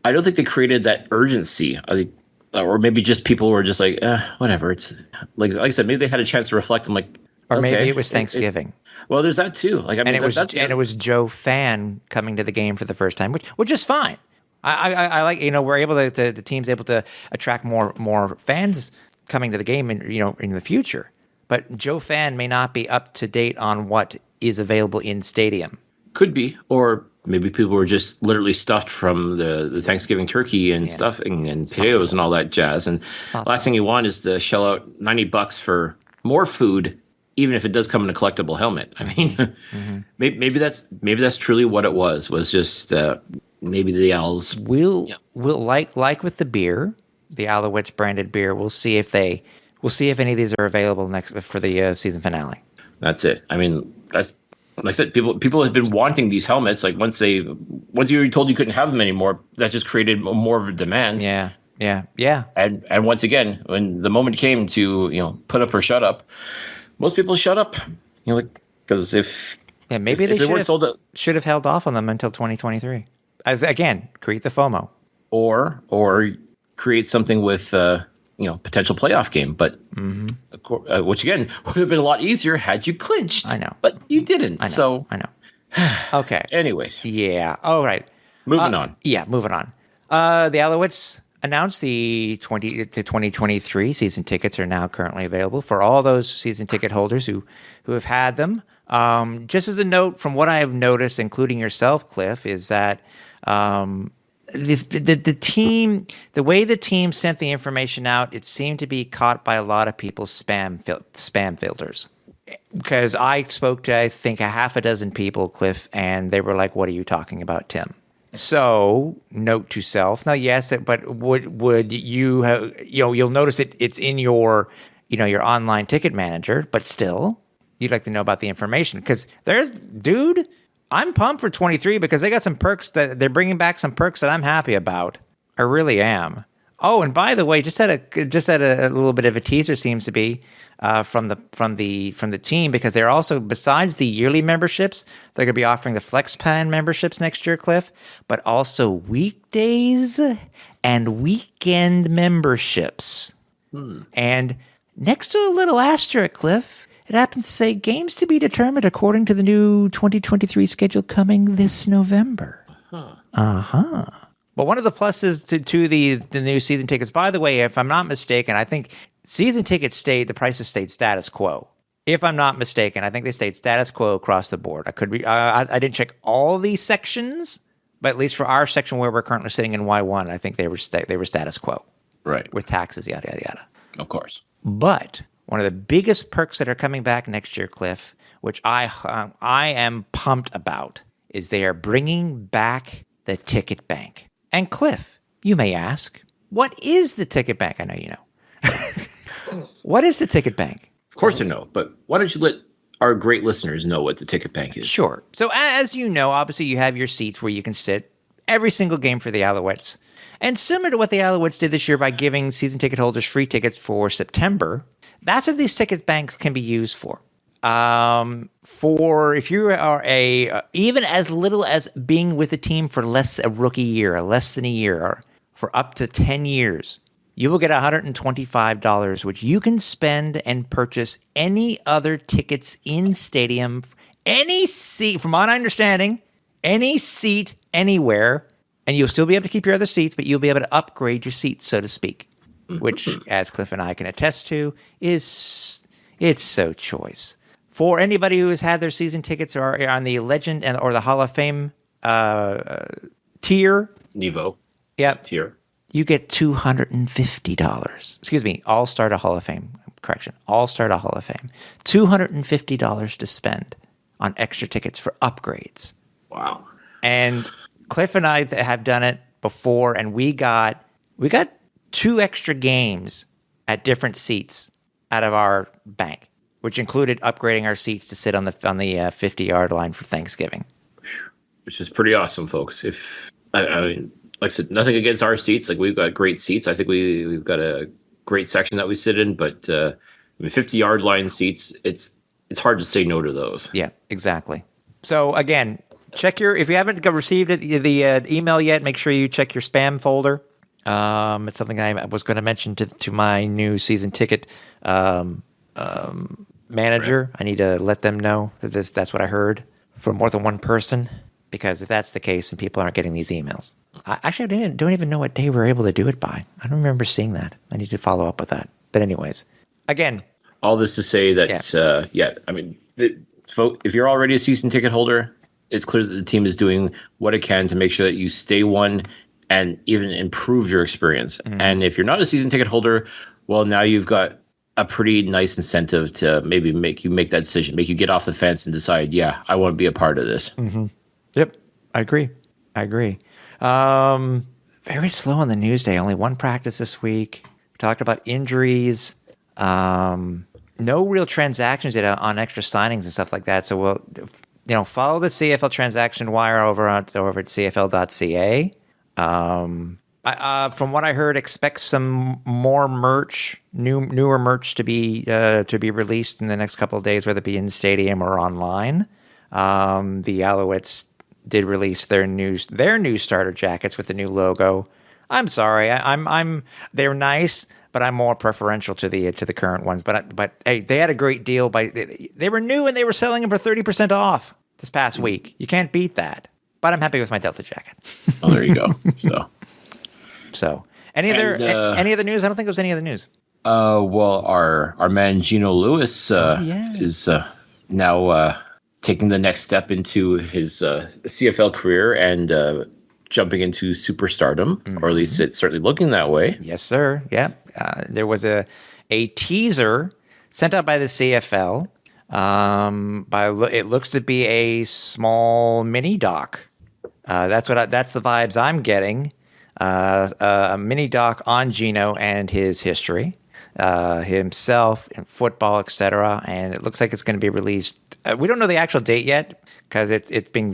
I don't think they created that urgency. I think, or maybe just people were just like, whatever. It's like I said, maybe they had a chance to reflect. I'm like, or maybe it was Thanksgiving. Well, there's that too. Like, I mean, it was Joe Fan coming to the game for the first time, which is fine. I like, we're able to the team's able to attract more fans coming to the game in the future. But Joe Fan may not be up to date on what is available in stadium. Could be, or maybe people were just literally stuffed from the Thanksgiving turkey and stuffing and potatoes and all that jazz. And last thing you want is to shell out $90 for more food, even if it does come in a collectible helmet. I mean, maybe that's truly what it was just maybe the Owls. We'll like with the beer, the Alouettes branded beer. We'll see if any of these are available next for the season finale. That's it. I mean, that's like I said. People have been wanting these helmets. Like once you were told you couldn't have them anymore, that just created more of a demand. Yeah. And once again, when the moment came to put up or shut up, most people shut up. Because maybe they should have held off on them until 2023. As again, create the FOMO, or create something with potential playoff game, but which again would have been a lot easier had you clinched. I know, but you didn't. I know. Okay. Anyways, yeah. All right. Moving on. Yeah, moving on. The Alouettes announced the 2023 season tickets are now currently available for all those season ticket holders who have had them. Just as a note, from what I have noticed, including yourself, Cliff, is that the team, the way the team sent the information out, it seemed to be caught by a lot of people's spam filters. Because I spoke to, I think, a half a dozen people, Cliff, and they were like, "What are you talking about, Tim?" So, note to self. Now, yes, but would you have, you'll notice it's in your, your online ticket manager, but still, you'd like to know about the information. Because dude, I'm pumped for 23 because they got some perks that they're bringing back, some perks that I'm happy about. I really am. Oh, and by the way, just had a little bit of a teaser, seems to be from the team, because they're also, besides the yearly memberships, they're going to be offering the Flex Plan memberships next year, Cliff, but also weekdays and weekend memberships. And next to a little asterisk, Cliff, it happens to say games to be determined according to the new 2023 schedule coming this November. But one of the pluses to the new season tickets, by the way, if I'm not mistaken, I think season tickets the prices stayed status quo. If I'm not mistaken, I think they stayed status quo across the board. I could be, I didn't check all these sections, but at least for our section where we're currently sitting in Y1, I think they were status quo. Right. With taxes, yada, yada, yada. Of course. But one of the biggest perks that are coming back next year, Cliff, which I am pumped about, is they are bringing back the ticket bank. And Cliff, you may ask, what is the ticket bank? I know you know. What is the ticket bank? Of course I know, but why don't you let our great listeners know what the ticket bank is? Sure. So as you know, obviously you have your seats where you can sit every single game for the Alouettes. And similar to what the Alouettes did this year by giving season ticket holders free tickets for September, that's what these ticket banks can be used for. For if you are even as little as being with a team for less than a year, or for up to 10 years, you will get $125, which you can spend and purchase any other tickets in stadium, any seat, from my understanding, any seat anywhere, and you'll still be able to keep your other seats, but you'll be able to upgrade your seats, so to speak, which, as Cliff and I can attest to, it's so choice. For anybody who has had their season tickets or are on the Legend or the Hall of Fame tier. Nevo. Yep. Tier. You get $250. Excuse me, All-Star to Hall of Fame. Correction. All-Star to Hall of Fame. $250 to spend on extra tickets for upgrades. Wow. And Cliff and I have done it before, and we got 2 extra games at different seats out of our bank, which included upgrading our seats to sit on the 50-yard line for Thanksgiving. Which is pretty awesome, folks. If I mean, like I said, nothing against our seats. Like, we've got great seats. I think we've got a great section that we sit in, but 50-yard line seats, it's hard to say no to those. Yeah, exactly. So again, if you haven't received the email yet, make sure you check your spam folder. It's something I was going to mention to my new season ticket manager. Right. I need to let them know that that's what I heard from more than one person, because if that's the case, then people aren't getting these emails. I don't even know what day we're able to do it by. I don't remember seeing that. I need to follow up with that. But anyways, again, all this to say that I mean, if you're already a season ticket holder, it's clear that the team is doing what it can to make sure that you stay one and even improve your experience. Mm-hmm. And if you're not a season ticket holder, well, now you've got a pretty nice incentive to maybe make that decision, make you get off the fence and decide, yeah, I want to be a part of this. Mm-hmm. Yep, I agree. Very slow on the news day. Only one practice this week. We talked about injuries. No real transactions yet on extra signings and stuff like that. So we'll, follow the CFL transaction wire over at CFL.ca. From what I heard, expect some more merch, newer merch to be released in the next couple of days, whether it be in stadium or online. The Alouettes did release their new starter jackets with the new logo. I'm sorry, they're nice, but I'm more preferential to the current ones. But hey, they had a great deal. They were new and they were selling them for 30% off this past week. You can't beat that. But I'm happy with my Delta jacket. Oh, there you go. So any other news? I don't think there's any other news. Well, our man Gino Lewis is now taking the next step into his CFL career and jumping into superstardom, or at least it's certainly looking that way. Yes, sir. Yeah. There was a teaser sent out by the CFL. It looks to be a small mini doc. That's the vibes I'm getting. A mini doc on Gino and his history. himself in football, etc. And it looks like it's going to be released. We don't know the actual date yet because it's been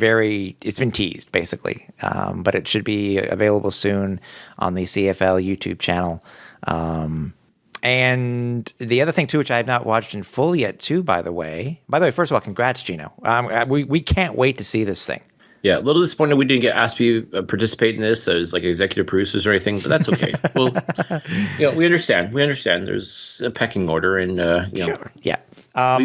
teased basically, but it should be available soon on the CFL YouTube channel. And the other thing too, which I have not watched in full yet too, by the way, first of all, congrats, Gino. We can't wait to see this thing. Yeah, a little disappointed we didn't get asked to participate in this as like executive producers or anything, but that's okay. Well, we understand. We understand. There's a pecking order, and Sure. Yeah.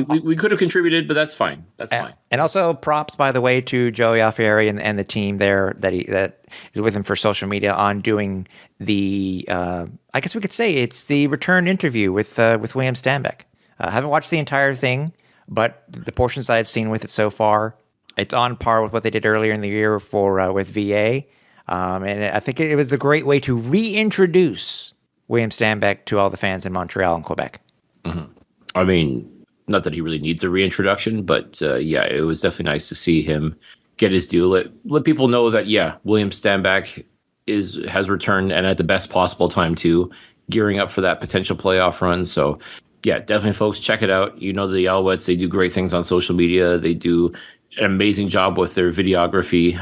We could have contributed, but that's fine. That's fine. And also props, by the way, to Joey Alfieri and the team there that is with him for social media on doing the. I guess we could say it's the return interview with William Stanback. I haven't watched the entire thing, but the portions I've seen with it so far, it's on par with what they did earlier in the year with VA, and I think it was a great way to reintroduce William Stanback to all the fans in Montreal and Quebec. Mm-hmm. I mean, not that he really needs a reintroduction, but it was definitely nice to see him get his due. Let people know that William Stanback has returned and at the best possible time too, gearing up for that potential playoff run. So. Yeah, definitely, folks, check it out. The Alouettes, they do great things on social media. They do an amazing job with their videography.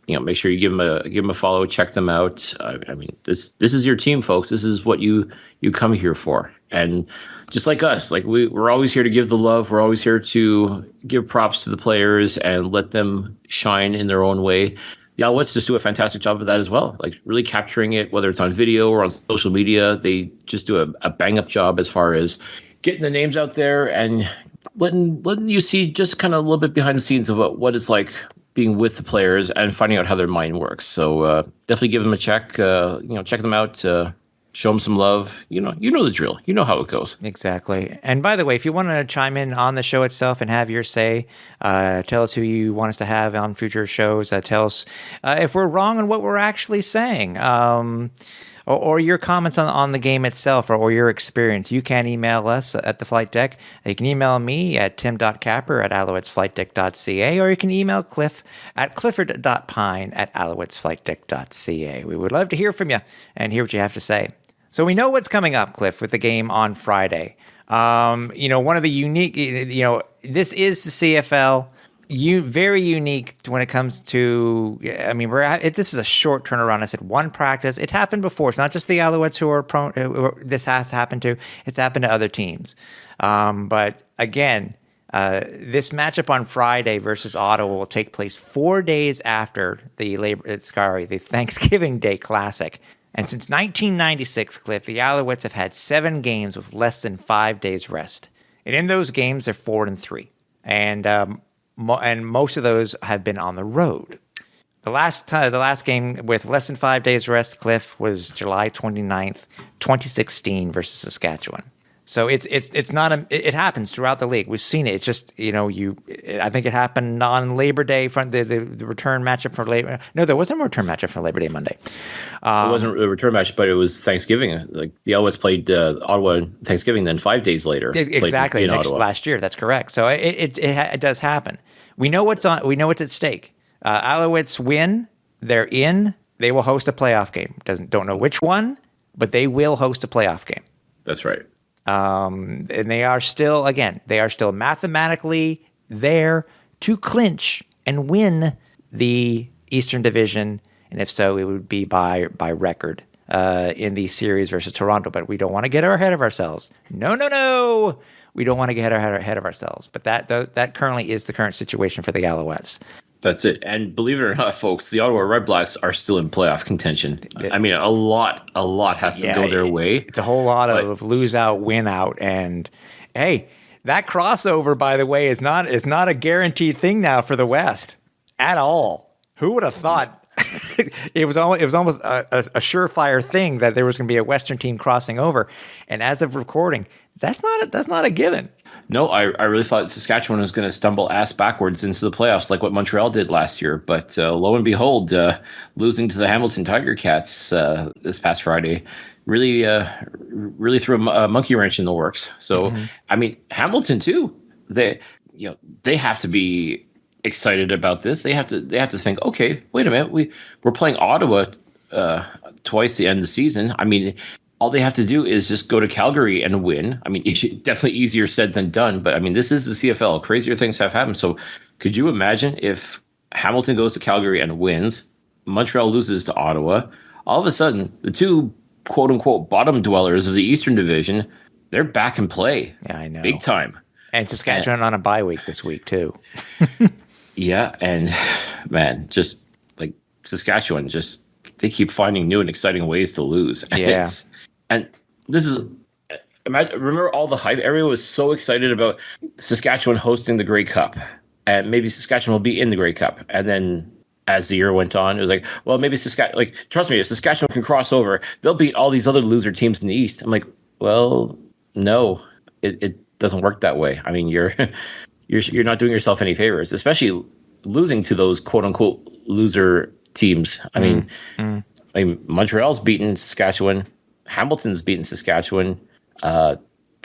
Make sure you give them a follow, check them out. I mean, this is your team, folks. This is what you come here for. And just like us, like we're always here to give the love. We're always here to give props to the players and let them shine in their own way. The Alouettes just do a fantastic job of that as well, like really capturing it, whether it's on video or on social media. They just do a bang-up job as far as getting the names out there and letting you see just kind of a little bit behind the scenes of what it's like being with the players and finding out how their mind works. So definitely give them a check. Check them out. Show them some love. You know the drill. You know how it goes. Exactly. And by the way, if you want to chime in on the show itself and have your say, tell us who you want us to have on future shows. Tell us if we're wrong on what we're actually saying, or your comments on the game itself, or your experience. You can email us at the Flight Deck. You can email me at tim.capper@alouettesflightdeck.ca, or you can email Cliff at clifford.pine@alouettesflightdeck.ca. We would love to hear from you and hear what you have to say. So we know what's coming up, Cliff, with the game on Friday. One of the unique, this is the CFL. Very unique when it comes to. I mean, this is a short turnaround. I said one practice. It happened before. It's not just the Alouettes who are prone. This has happened to. It's happened to other teams. But again, this matchup on Friday versus Ottawa will take place 4 days after the Thanksgiving Day Classic. And since 1996, Cliff, the Alouettes have had 7 games with less than 5 days rest. And in those games, they're 4-3. And most of those have been on the road. The last game with less than 5 days rest, Cliff, was July 29th, 2016 versus Saskatchewan. So it's not it happens throughout the league. We've seen it. It's just I think it happened on Labor Day from the return matchup for Labor. No, there wasn't a return matchup for Labor Day Monday. It wasn't a return match, but it was Thanksgiving. Like the Alouettes played Ottawa Thanksgiving, then 5 days later. Exactly, last year. That's correct. So it does happen. We know what's on. We know what's at stake. Alouettes win. They're in. They will host a playoff game. Don't know which one, but they will host a playoff game. That's right. And they are still mathematically there to clinch and win the Eastern Division, and if so, it would be by record in the series versus Toronto. But we don't want to get ahead of ourselves. No. We don't want to get ahead of ourselves. But that currently is the current situation for the Alouettes. That's it. And believe it or not, folks, the Ottawa Redblacks are still in playoff contention. I mean, a lot has to go their way. It's a whole lot of lose out, win out. And hey, that crossover, by the way, is not a guaranteed thing now for the West at all. Who would have thought? It was almost a surefire thing that there was going to be a Western team crossing over. And as of recording, that's not a given. No, I really thought Saskatchewan was going to stumble ass backwards into the playoffs like what Montreal did last year. But lo and behold, losing to the Hamilton Tiger Cats this past Friday really threw a monkey wrench in the works. So, I mean, Hamilton too, they have to be excited about this. They have to think, okay, wait a minute, we're playing Ottawa twice the end of the season. I mean, all they have to do is just go to Calgary and win. I mean, it's definitely easier said than done, but I mean, this is the CFL. Crazier things have happened. So could you imagine if Hamilton goes to Calgary and wins, Montreal loses to Ottawa, all of a sudden the two quote unquote bottom dwellers of the Eastern Division, they're back in play. Yeah, I know. Big time. And Saskatchewan on a bye week this week too. Yeah, and man, just like Saskatchewan, just they keep finding new and exciting ways to lose. And Yeah. And this is, remember all the hype? Everyone was so excited about Saskatchewan hosting the Grey Cup, and maybe Saskatchewan will be in the Grey Cup. And then as the year went on, it was like, well, maybe Saskatchewan, like, trust me, if Saskatchewan can cross over, they'll beat all these other loser teams in the East. I'm like, well, no, it doesn't work that way. I mean, you're not doing yourself any favors, especially losing to those quote unquote loser teams. I mean, Montreal's beaten Saskatchewan. Hamilton's beaten Saskatchewan. I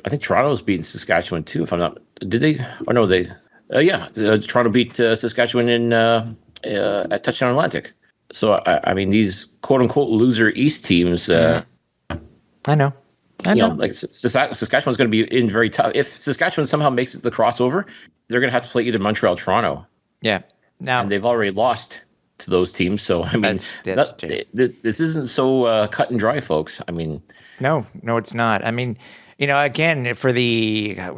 think Toronto's beaten Saskatchewan too. If I'm not, did they? Or no, they. Toronto beat Saskatchewan in at Touchdown Atlantic. So I mean, these quote unquote loser East teams. I know. Like Saskatchewan's going to be in very tough. If Saskatchewan somehow makes it the crossover, they're going to have to play either Montreal, or Toronto. Yeah. Now, and they've already lost to those teams. So I mean, this isn't so cut and dry, folks. I mean, no, it's not. I mean, again, for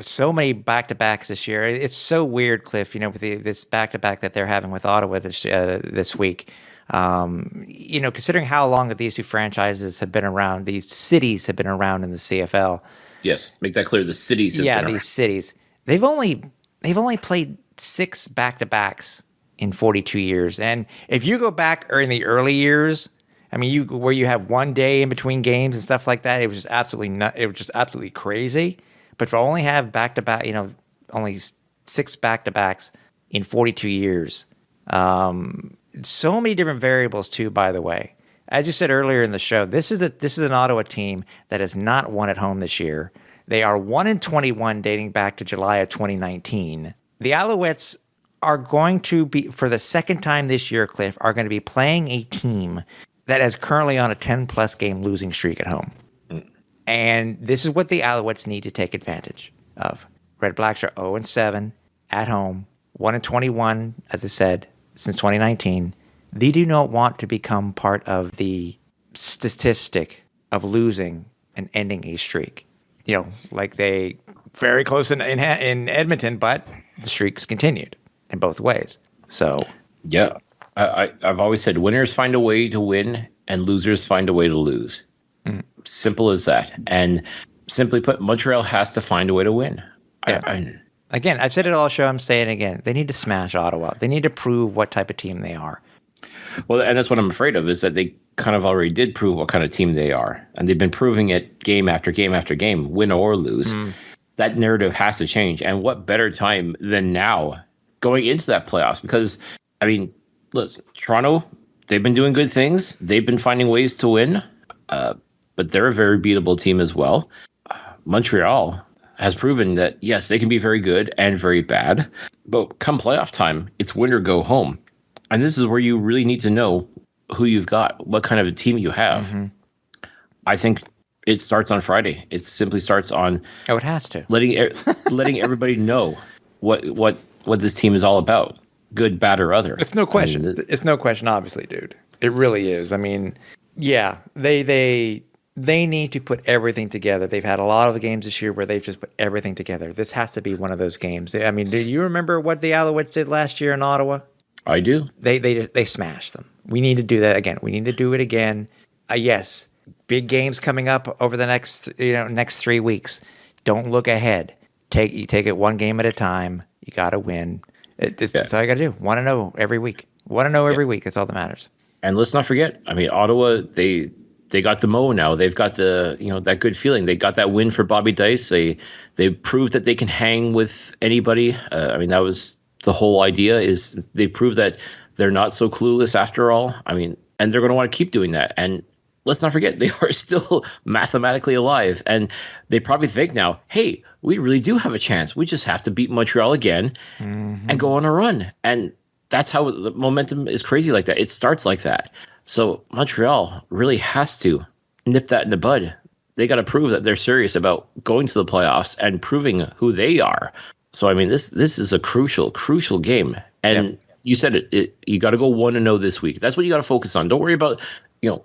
so many back-to-backs this year, it's so weird, Cliff. With this back-to-back that they're having with Ottawa this week. Considering how long these two franchises have been around, these cities have been around in the CFL. Yes, make that clear. The cities. These cities. They've only played 6 back-to-backs in 42 years. And if you go back in the early years, I mean, where you have one day in between games and stuff like that, it was just absolutely crazy. But to only have back-to-back, only 6 back-to-backs in 42 years. So many different variables too, by the way. As you said earlier in the show, this is an Ottawa team that has not won at home this year. They are 1-21 dating back to July of 2019. The Alouettes are going to be, for the second time this year, Cliff, are going to be playing a team that is currently on a 10-plus game losing streak at home. And this is what the Alouettes need to take advantage of. Red Blacks are 0-7 at home, 1-21, as I said, since 2019. They do not want to become part of the statistic of losing and ending a streak. Like they very close in Edmonton, but the streaks continued in both ways. So yeah, I've always said winners find a way to win and losers find a way to lose. Simple as that. And simply put, Montreal has to find a way to win. Yeah. Again, I've said it all show. I'm saying it again. They need to smash Ottawa. They need to prove what type of team they are. Well, and that's what I'm afraid of, is that they kind of already did prove what kind of team they are. And they've been proving it game after game after game, win or lose. That narrative has to change. And what better time than now going into that playoffs? Because, I mean, listen, Toronto, they've been doing good things. They've been finding ways to win. But they're a very beatable team as well. Montreal has proven that, yes, they can be very good and very bad. But come playoff time, it's win or go home. And this is where you really need to know who you've got, what kind of a team you have. I think it starts on Friday. It simply starts on it has to letting everybody know what this team is all about, good, bad, or other. It's no question. It's no question, obviously, dude. It really is. I mean, yeah, they need to put everything together. They've had a lot of the games this year where they've just put everything together. This has to be one of those games. I mean, do you remember what the Alouettes did last year in Ottawa? I do. They smashed them. We need to do that again. We need to do it again. Yes, big games coming up over the next 3 weeks. Don't look ahead. Take it one game at a time. You got to win. That's all you got to do. Want to know every week. Want to know every week. That's all that matters. And let's not forget. I mean, Ottawa. They got the mo now. They've got the that good feeling. They got that win for Bobby Dice. They proved that they can hang with anybody. I mean, that was the whole idea. Is they prove that they're not so clueless after all. I mean, and they're going to want to keep doing that. And let's not forget, they are still mathematically alive. And they probably think now, hey, we really do have a chance. We just have to beat Montreal again and go on a run. And that's how the momentum is crazy like that. It starts like that. So Montreal really has to nip that in the bud they got to prove that they're serious about going to the playoffs and proving who they are. So I mean, this is a crucial game. And you said it you got to go 1-0 this week. That's what you got to focus on. Don't worry about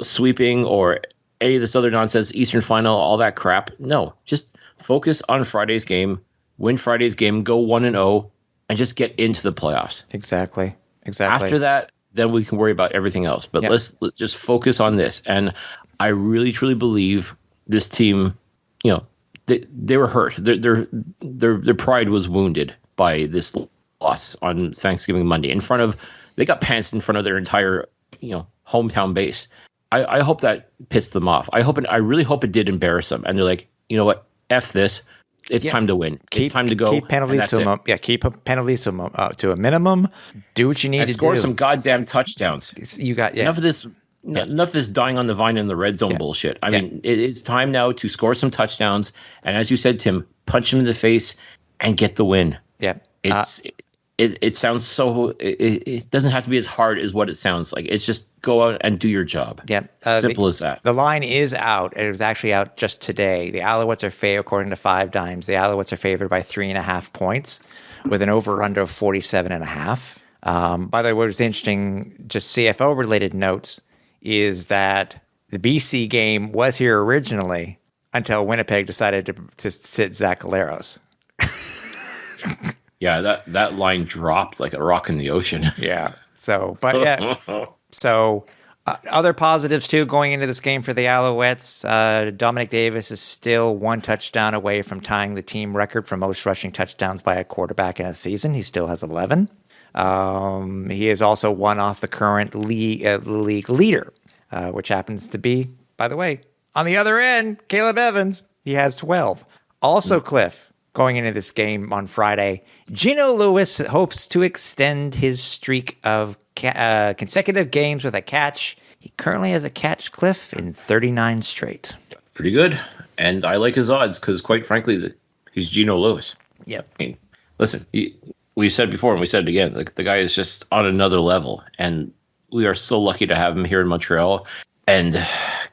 sweeping or any of this other nonsense, Eastern Final, all that crap. No, just focus on Friday's game, win Friday's game, go 1-0, and just get into the playoffs. Exactly. After that, then we can worry about everything else. But let's just focus on this. And I really, truly believe this team, they were hurt. Their pride was wounded by this loss on Thanksgiving Monday. They got pantsed in front of their entire, hometown base. I hope that pissed them off. I really hope it did embarrass them. And they're like, you know what? F this. It's time to win. It's time to go. Keep penalties to them. Keep penalties to a minimum. Do what you need to score do. Some goddamn touchdowns. You got enough of this. Enough of this dying on the vine in the red zone bullshit. I mean, it is time now to score some touchdowns. And as you said, Tim, punch him in the face and get the win. Yeah. It sounds so. It doesn't have to be as hard as what it sounds like. It's just go out and do your job. Yeah, simple as that. The line is out. It was actually out just today. The Alouettes are favored, according to 5 Dimes. The Alouettes are favored by 3.5 points, with an over/under of 47.5. By the way, what was interesting, just CFO related notes, is that the BC game was here originally until Winnipeg decided to sit Zach Collaros. Yeah, that line dropped like a rock in the ocean. Yeah. So, but yeah. So, other positives too going into this game for the Alouettes. Dominic Davis is still 1 touchdown away from tying the team record for most rushing touchdowns by a quarterback in a season. He still has 11. He is also 1 off the current league leader, which happens to be, by the way, on the other end, Caleb Evans. He has 12. Also, Cliff, going into this game on Friday, Gino Lewis hopes to extend his streak of consecutive games with a catch. He currently has a catch, Cliff, in 39 straight. Pretty good. And I like his odds because, quite frankly, he's Gino Lewis. Yep. I mean, listen, we said before and we said it again, like the guy is just on another level. And we are so lucky to have him here in Montreal. And,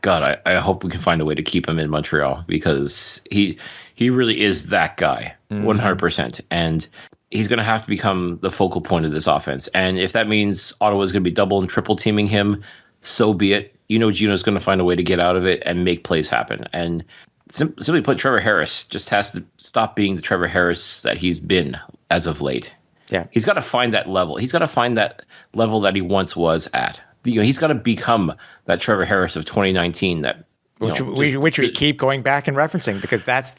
God, I hope we can find a way to keep him in Montreal because he really is that guy, 100%. And he's going to have to become the focal point of this offense. And if that means Ottawa is going to be double and triple teaming him, so be it. Gino's going to find a way to get out of it and make plays happen. And simply put, Trevor Harris just has to stop being the Trevor Harris that he's been as of late. Yeah. He's got to find that level. He's got to find that level that he once was at. He's got to become that Trevor Harris of 2019 that which we keep going back and referencing because that's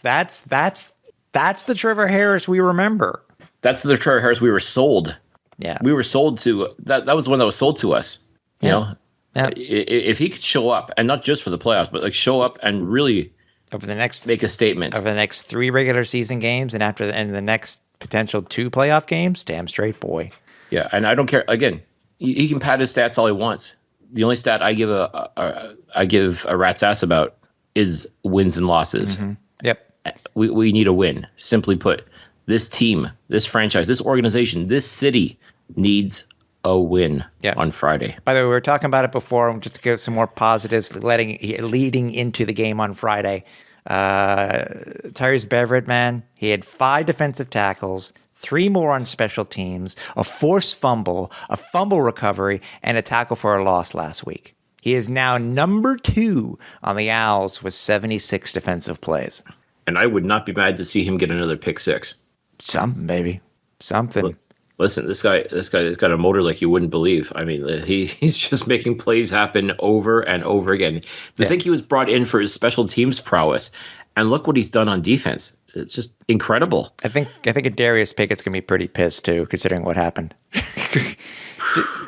the Trevor Harris we remember. That's the Trevor Harris we were sold. Yeah, we were sold to. That was the one that was sold to us. You know, if he could show up and not just for the playoffs, but like show up and really over the next make a statement over the next 3 regular season games and after the next potential 2 playoff games, damn straight boy. Yeah, and I don't care. Again, he can pad his stats all he wants. The only stat I give a rat's ass about is wins and losses. Mm-hmm. Yep. We need a win. Simply put, this team, this franchise, this organization, this city needs a win on Friday. By the way, we were talking about it before. Just to give some more positives leading into the game on Friday. Tyrese Beverett, man, he had 5 defensive tackles, 3 more on special teams, a forced fumble, a fumble recovery, and a tackle for a loss last week. He is now number 2 on the Owls with 76 defensive plays. And I would not be mad to see him get another pick 6. Something, baby. Something. Listen, this guy's got a motor like you wouldn't believe. I mean, he's just making plays happen over and over again. To think he was brought in for his special teams prowess, and look what he's done on defense. It's just incredible. I think Darius Pickett's gonna be pretty pissed too, considering what happened.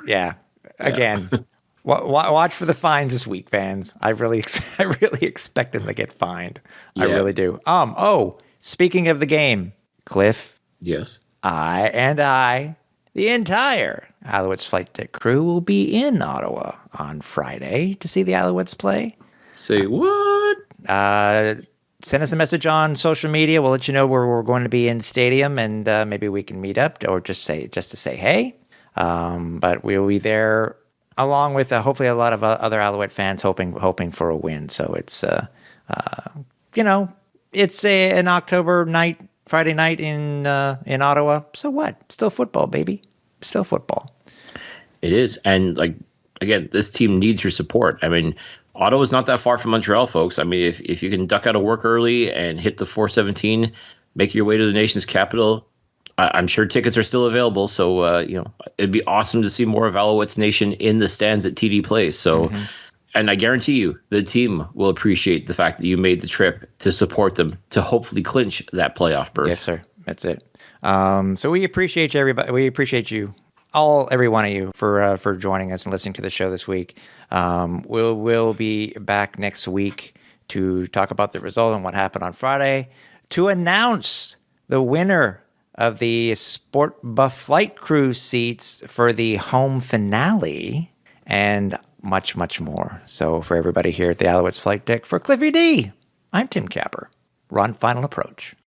Yeah. Again, watch for the fines this week, fans. I really expect him to get fined. Yeah. I really do. Speaking of the game, Cliff. Yes. I, the entire Alouettes Flightdeck crew will be in Ottawa on Friday to see the Alouettes play. Say what? Send us a message on social media. We'll let you know where we're going to be in stadium, and maybe we can meet up or just to say hey. But we'll be there along with hopefully a lot of other Alouette fans hoping for a win. So it's You know, it's an October night, Friday night in Ottawa. So what? Still football, baby. Still football. It is. And like, again, this team needs your support. I mean, Ottawa's not that far from Montreal, folks. I mean, if you can duck out of work early and hit the 417, make your way to the nation's capital, I'm sure tickets are still available. So, it'd be awesome to see more of Alouettes Nation in the stands at TD Place. So, and I guarantee you, the team will appreciate the fact that you made the trip to support them to hopefully clinch that playoff berth. Yes, sir. That's it. So we appreciate you, everybody. We appreciate you, every one of you, for joining us and listening to the show this week. We'll be back next week to talk about the result and what happened on Friday, to announce the winner of the SportBuff Flight Crew seats for the home finale, and much, much more. So for everybody here at the Alouettes Flight Deck, for Cliffy D, I'm Tim Capper. We're on Final Approach.